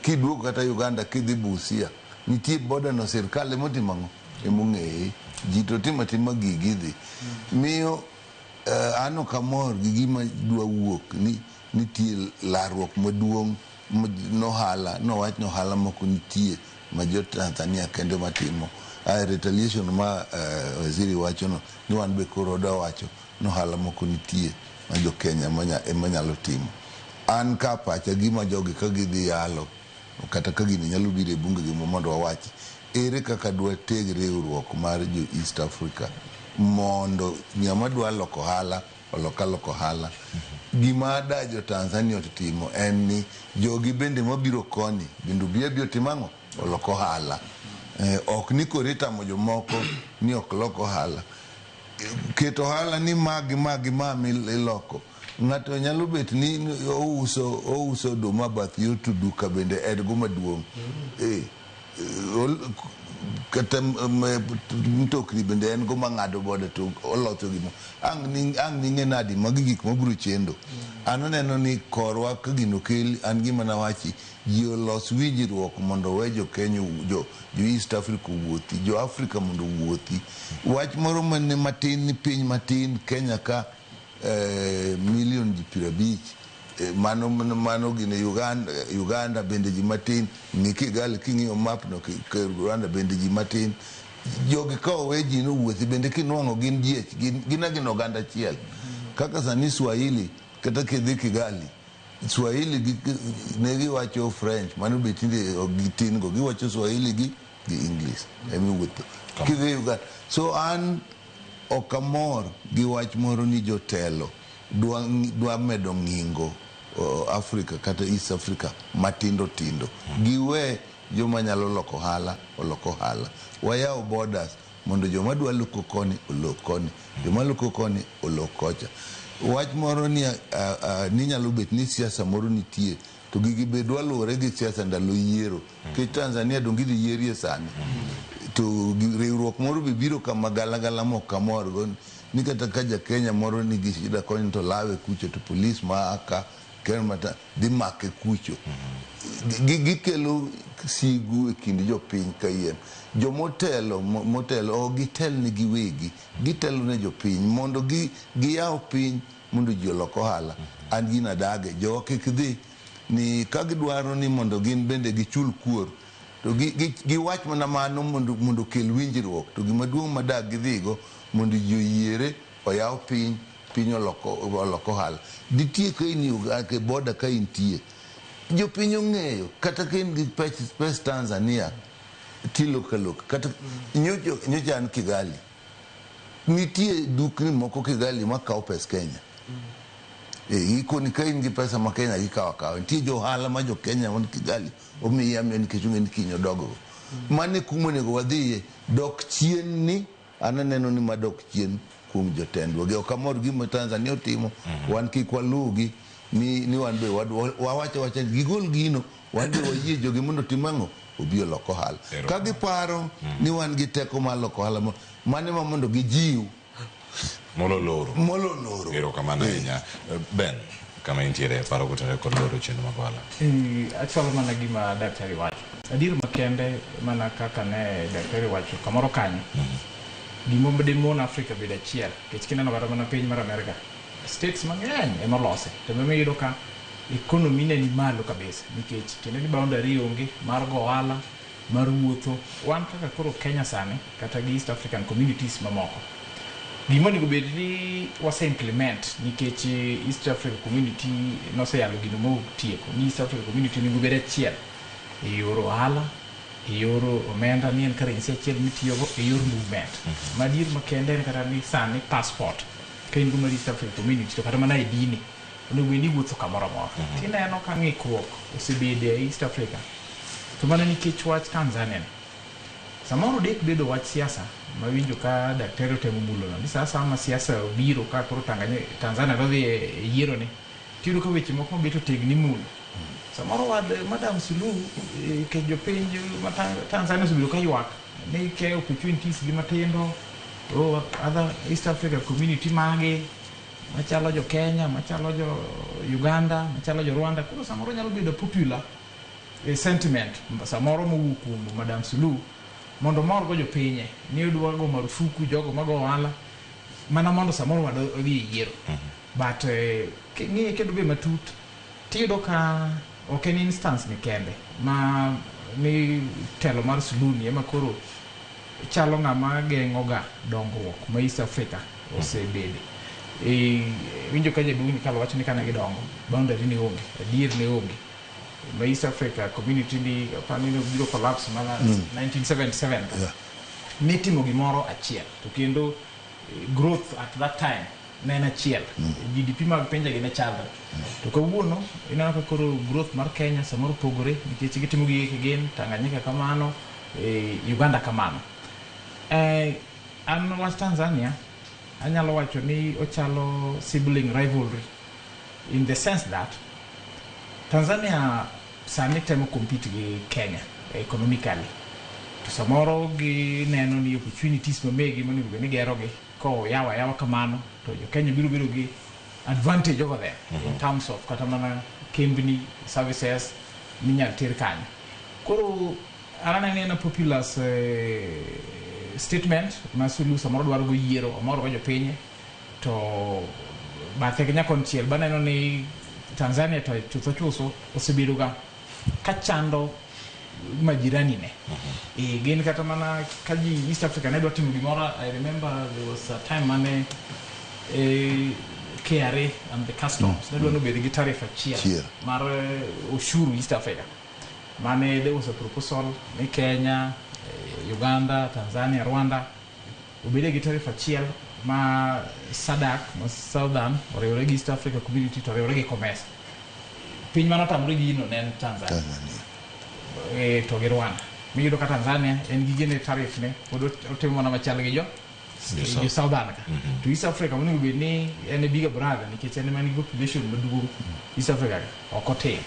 Kiduogo kata Uganda kidhi Busia, nitie border no sirkal motimango emung'eye ji to tima gigidhi. Miyo ano kamor gi gima dwa wuok ni nitie larruok maduong' nowach nohala moko nitie ma jo Tanzania kende matimo. Retaliation ma waziri wacho no ni wan be koro da wacho nohala moko nitie ma jo Kenya manyalo timo. An ka pacha gima jogi ka gidhi yalo kata ka gini nyalo bire bunge gi mondo wawachi ere kaka dwa teg riwruok mar jo East Africa mondo nyama dwa loko hala oloko hala. Gima da jo Tanzania otimo en ni jogi bende mabiro koni bindu biro timango oloko hala. Ok ni korita mojo moko ni ok loko hala. Keto hala ni magi iloko. Ng'ato nyalo bet ni ouso doma bath yotu duka bende edgo maduong'. Kata mtokni bende en go mang'ado bode to oloto gimo. Ang ni ng'enadi magi gik mabiro chendo. An aneno ni korwa ka gino kel an gima nawachi ji olos winjruok mondo we jo Kenya jo East Africa wuothi, jo Africa mondo wuothi. Wach moro mane matin ni piny matin Kenya ka milion ji 50. Mano gine Uganda bende ji matin. Ni Kigali king'iyo map no Rwanda bende ji matin. Jogi ka owe ji no wuothi bende kinwang'o gin jiech gin oganda achiel. Kaka sani Swahili kata kidhi Kigali Swahili ne giwacho French, mano betinde gitin go giwacho Swahili gi gi English emiwuotho kidhi Uganda. So an okamor gi wach moro ni jotelo dwa medo ng'ingo Africa kata East Africa matindo tindo giwe joma nyalo loko hala oloko hala. Wayaw borders mondo joma dwa loko koni olok koni, joma loko koni olok kocha. Wach moro ni nyalo bet ni siasa moro nitie to gigi bedwa luwore gi siasa ndalo yiero ke Tanzania dongi dhi yierie sani to riwruok moro bibiro kama galagala mo kamor go ni kata ka ja Kenya moro ni gi shida koni to lawe kucho to police ma aka kermata di make kucho gikelo sigu e kind jopiny kayien. Jomotelo gitel ni giwegi gitelo ne jopiny mondo giyaw piny mondo ji olok ohala. An gina dage jo kik dhi ni ka gidwaro ni mondo gin bende gichul kuor to giwach mana mano mondo kel winjruok to gima duong' madag gidhigo mondo ji oyiere oyaw piny olok ohala. Nitie ka in Uganda ke boda ka intie jopiny ong'eyo kata ka in gi pes Tanzania tilokaloka kata nyocha an Kigali nitie dukni moko Kigali makawo pes Kenya ikoni ka in gi pesa ma Kenya gikawo nitie jo ohala ma jo Kenya man Kigali omiya nikech ong'e ni kiny odogo mane kumonego wadhiye dok chien ni ananeno ni madok chien kuom jotendwa gi okamor gima Tanzania otimo wan kik walugi ni wan be wawacho gigol gino wan be wayie jogi mondo timang'o obi oloko ohala ka giparo ni wan gi teko mar loko ohala mane ma mondo gijiw mololoro erokamano ahinya. Ben kama intiere paro kutere kod loro chenro mag ohala achalo mana gima daktari wacho adier makende mana kaka ne daktari wacho kamoro kanyo gimo mon Afrika bedo achiel kech kineno kata mana piny mar Amerika states mang'eny ema olose to iyudo ka economy ne ni malo kabisa nikech kendo ni boundary onge mar go ohala mar wuotho. Wan kaka koro Kenya sani kata gi East African communities mamoko gima onego bed ni wase implement nikech East African community noseyalo gino motieko ni East African community onego bed achiel e yor ohala e yor omenda ni en currency achiel mitiyogo e yor movement madier makende en kata ni sani passport ka in go mar East African community to kata mana e dini onego bed ni wuotho kamoro amora tineno ka ng'ikruok osebede e East Africa to mana nikech wach Tanzania samoro dek bedo wach siasa mawinjo ka daktari otemo mulono ni sasa ama siasa obiro ka koro Tanzania dhi e yiero ni tiyudo ka weche moko beto tegni mulo samoro Madam Suluhu ke jopiny Tanzania osebedo ka ywak ni ke opportunities gi matindo other East Africa community mage machalo jo Kenya machalo jo Uganda machalo jo Rwanda koro samoro nyalo bedo popular sentiment samoro mowuok kuom Madam Suluhu mondo mor go jopinye ni odwa go marufuku jogo mago ohala mana mondo samoro odhi yiero but ng'e kendo be matut tiyudo ka ok en instance ni kende ma ni telo mar Suluhu ni ema koro chalo ng'ama geng'oga dongruok ma East Africa osebede winjo ka jaduong' ni kalo wacho ni kane gidongo boundary ni onge adier ni onge ma East Africa community ni panino biro collapse mana 1977 mitimo gimoro achiel to kendo growth at that time ne en achiel GDP mag pinje gi ne chalre to kawuono ineno ka koro growth mar Kenya samoro pogore nikech gitimo gige gin Tanganyika kamano Uganda kamano an wach Tanzania anyalo wacho ni ochalo sibling rivalry in the sense that Tanzania sani temo compete gi Kenya economically to samoro gi neno ni opportunities mamegi monego ni gero gi ko yawa kamano to jo Kenya biro gi advantage over there in terms of kata mana kembni services minyal ter kanyo koro arana ni na popular statement ma Suluhu samoro dwaro go yiero amoro go jopinye to bathe Kenya konchiel baneno ni Tanzania to chutho osebedo ga kachando majirani ne gin kata mana kaji East Africa ne dwa timo gimoro. I remember there was a time mane KRA and the customs ne dwa no bedi gi tarifa achiel mar ushuru East Africa mane there was a proposal ni Kenya Uganda, Tanzania, Rwanda obede gi tarifa achiel ma SADC, ma Southern oriwore gi East Africa Community to oriwore gi COMESA. Piny manotamre gino ne en Tanzania. To gi Rwanda. Miyudo ka Tanzania en gi gene tarif ne pod otimo mana machal gi jo Southern ka. To East Africa monego bed ni en bigger brother nikech en man gi population maduong' East Africa ka ok otin.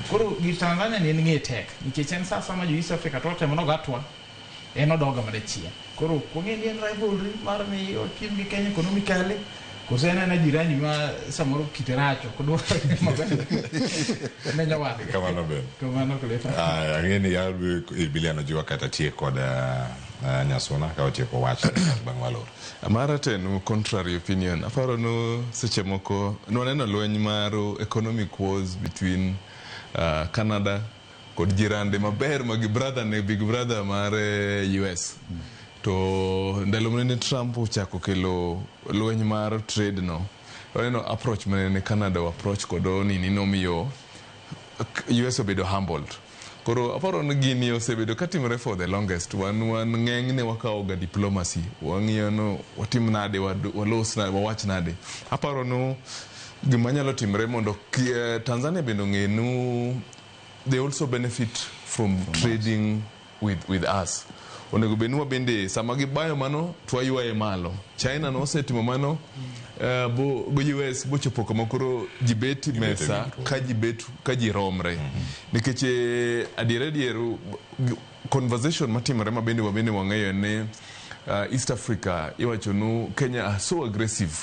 Koro gi Tanzania ni en ng'e tek nikech en sasa ma jo East Africa to temo no gatwa en odoga madachien. Koro kong'e ni en rivalry mar ni otim gi Kenya economically koso en na jirani ma samoro kiteracho kodwa maber ne nyawadi kamano ben kamano koleta angeni ya biliano jua kata tie kod nyasona ka otie ko wach bang walor amara ten contrary opinion aparo no seche moko no neno lweny mar economic wars between Canada kod jirande maber magi brother ne big brother mar US to ndalo mane Trump uchako kelo lweny mar trade no oneno approach mane Canada approach kodo nini nomiyo US obedo humbled. Koro aparo ni gini osebedo katimore for the longest. Wan ng'eng ne wakawo ga diplomacy. Wang'iyo no watim nade walos nade wawach nade. Aparo no gima nyalo timre mondo Tanzania bendo ng'enu they also benefit from trading with us. Onego benua bende sama gibayo mano twaywaye malo. China no osetimo mano bo US bo chopo kama koro jibeti mesa ka jiromre. Nikech adier conversation matimore mabende wabende wang'eyo ne East Africa iwacho no Kenya are so aggressive.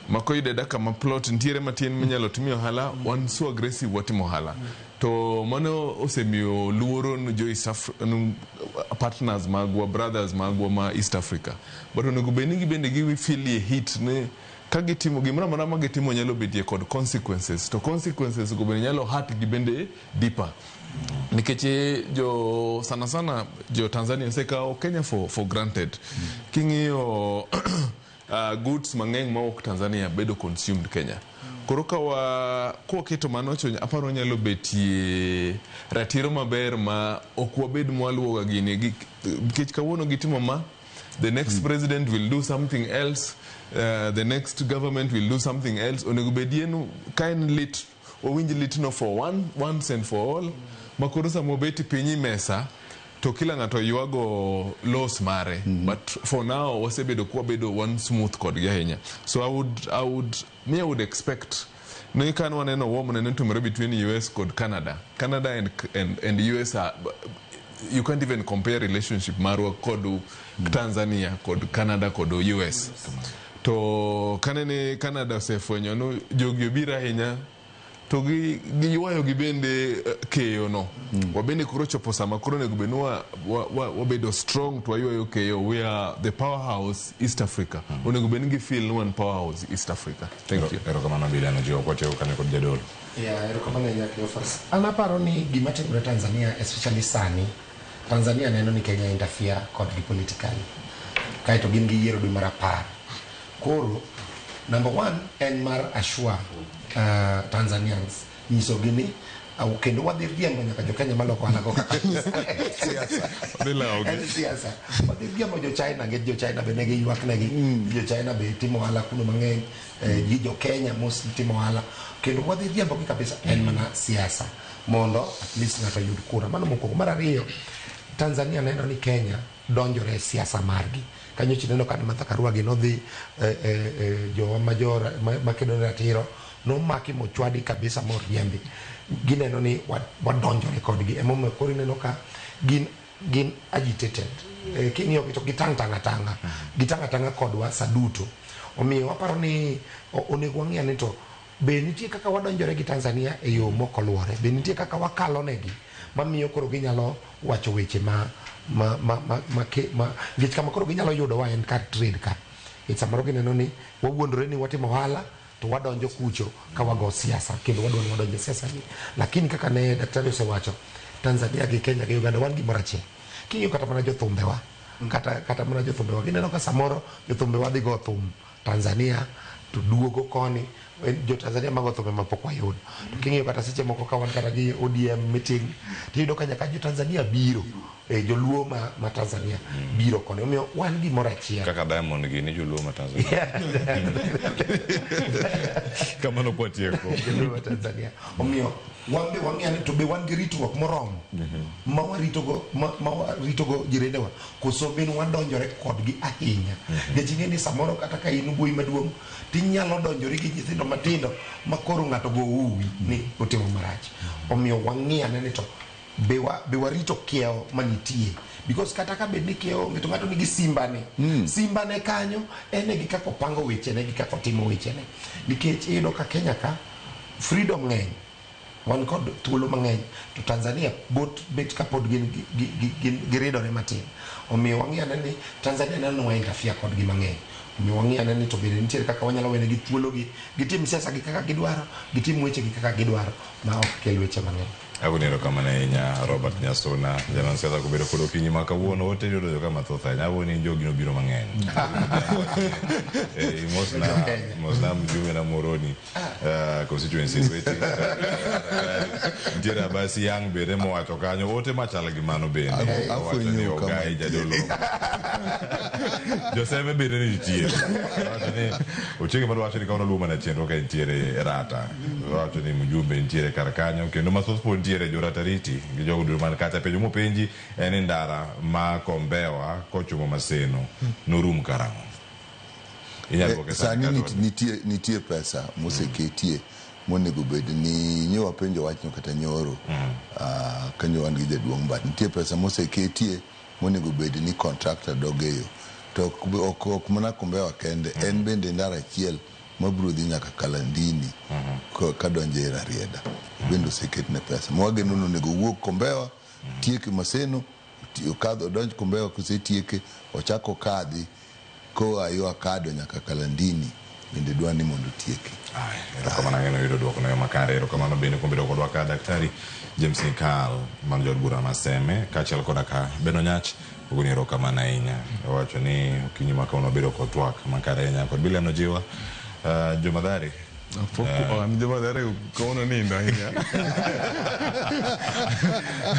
Makoyude daka ma plot ntiere matin minyalo timio hala one so aggressive watimo hala. To mano osemiyo luoro jo East Africa partners magwa brothers magwa ma East Africa. But onego benigi bende gi feel a hit ne kagitimo gimra marama gitimo nyalo bedie kod consequences. To consequences go bende nyalo hurt gi bende deeper. Nikeche jo sana jo Tanzania seka Kenya for granted. King'iyo goods mang'eny ma ok Tanzania bedo consumed Kenya. Koro kwa keto manocho aparo nyalo betie ratiro maber ma ok wabed mwaluoga gini nikech kawuono gitimo ma the next president will do something else, the next government will do something else. Onego bedienu kind lit owinj litno for once and for all makoro samobeti pinyi mesa to kila ng'ato yuago loss mare. But for now wasebedo kwa bedo one smooth kod gahenya. So I would expect no kan waneno war mane tumore between US kod Canada and US are, you can't even compare relationship marwa kod Tanzania kod Canada kod US. To kanene Canada osefwenyo no jogi obira henya to giywayo gibende keyo no. Wabende kuro chopo sama kuro nego benua wabedo strong to aywayo keyo. We are the powerhouse East Africa. Onego bengi feel one powerhouse East Africa. Thank you. Ero kamano biliano jio kwa teo kane kod jadolo. Yeah, ero kamano yake ofas. Anaparo ni gimate kure Tanzania, especially sani. Tanzania neno ni Kenya interfere kod gi politically. Kaito gin gi yiero dwe mar 10. Koro number 1 en mar assure Tanzanians nyiso gini au kendo wadhi riembo nyaka jo Kenya maloko anago kaka siasa siasa wadhi riembo jo China get jo China be negi ywak negi jo China be timo hala kuno mang'eny gi jo Kenya mos timo hala kendo wadhi riembo gi kabisa en mana siasa mondo at least ng'ato yud kura. Mano mokwongo. Mar ariyo Tanzania neno ni Kenya donjore siasa margi kanyo chineno kan Martha Karua gi nodhi jo major makedo ratiro no maki mochwadi kabisa moriembi gineno ni wadonjore kodgi emomo kori neno ka gin agitated kinyo to gitanga kodwa saduto omiyo waparo ni onego wang'e ni to be nitie kaka wadonjore gi Tanzania e yo mokoluore be nitie kaka wakalo negi mamiyo koro ginyalo wacho weche gich kama koro ginyalo yudo wa en kar trade ka samoro gineno ni wawuondore ni watimo hala to wadonjo kucho ka wago siasa kendo wadonjo siasa ni. Lakini kaka ne daktari osewacho Tanzania gi Kenya gi Uganda wan gimoro achiel. Kinyo kata mana jothumbewa kata mana jothumbewa gineno ka samoro jothumbewa dhi go thum Tanzania to duogo koni jo Tanzania mago thumbe mapok wayudo. To kinyo kata seche moko ka wan kata gi ODM meeting tiyudo ka nyaka jo Tanzania biro joluo ma Tanzania biro koni. Omiyo wan gimoro achiel. Kaka Diamond gini joluo ma Tanzania. Kamano kwa tieko. Joluo ma Tanzania. Omiyo wan be wang'eyo ni to be wan gi ritruok moromo ma waritogo jirendewa, koso bin wadonjore kodgi ahinya. Nikech ing'e ni samoro kata ka in wuoyi maduong' tinyalo donjori gi nyithindo matindo ma koro ng'ato go uwi ni otimo marach. Omiyo wang'eyo ni to be warito kiewo manitie, because kata ka bed ni kiewo ng'ato nigi simbane kanyo, ene gi kako pango wechene gi kako timo wechene. Nikech iyudo ka Kenya ka freedom ng'eny, wan kod thuolo mang'eny, to Tanzania bet kapod giridore matin. Omiyo wang'eyo ni Tanzania neno wa interfere kodgi mang'eny. Omiyo wang'eyo ni to bende nitiere kaka wanyalo wene gi thuolo gitim siasa gi kaka gidwaro, gitim weche gi kaka gidwaro, ma ok kel weche mang'eny. Agunero kama na inya Robert Nyasuna jana siasa kubedo kodo kinyi maka wuono wote yodo kama thotha nya woni jogi no biro mang'eny. Mosna mjume na Moroni constituencies weche. Ndira basi yang bere mo wacho kanyo wote machala gimano bende. Afwenye ogai jadolo. Joseme bere ni tie. Ochenge mado wacho ni kaona luma na chenro ka ntiere rata. Wacho ni mjumbe ntiere karakanyo kendo mathoth po ntiere joratariti gi jogo duto man kacha penjo mopenji en ndara ma Kombewa kochomo Maseno norum karang'o. Sani nitie pesa moseketie monego bed ni nyowa penjo wachno kata nyoro kanyo wan gi jaduong' but nitie pesa moseketie monego bed ni contractor dogeyo to ok mana Kombewa kende, en bende ndara achiel mabiro dhi nyaka Kalandini kadonje Rarieda bende oseketne pesa mwageno nonego wuok Kombewa tieke Maseno okadho donj Kombewa kosetieke ochako kadhi ko ayo akado nyaka Kalandini bende dwani mondo tieke. Kama nang'eno yudo duoko na makare kamano bende kombedo kodwa ka Daktari James Nikal man jod bura Maseme kachiel koda ka Beno Nyach uguniro kama na inya wacho ni kinyi makono bedo kod twak makare nya kod bila nojiwa Jomadhari Jomadhari kono nindo ahinya.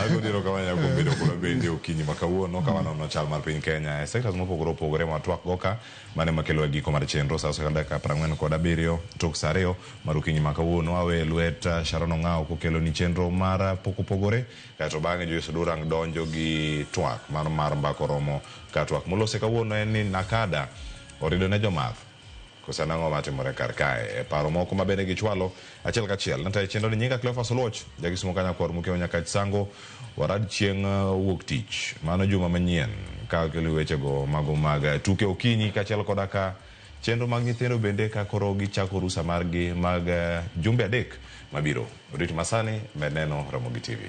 Aguniro kama nya kombedo kodo bende okinyi makawuono kamano no chal mar piny Kenya sectors mopogore opogore ma twak goka mane makelo giko mar chenro sa dakika 47 tok saa 2 mar okinyi makawuono awe lwet Sharon Ong'ao kokelo ni chenro mar pokopogore kato bang'e Joyce Durang donjo gi twak mar mbako romo ka twak molose kawuono en ni Nakada orido ne jomath kosanang'o matimore kar kae paro moko mabende gichwalo achiel kachiel nata chenro ni nyinga Cleophas Oloch jagisimo kanya kor mukeo nyaka sango warad chieng' wuok tich mano juma manyien ka kelo weche go mago mag tuke okinyi kachiel koda ka chenro mag nyithindo bende ka koro gichako rusa margi mag jumbe 3 mabiro. Odit Masani, Meneno, Ramogi TV.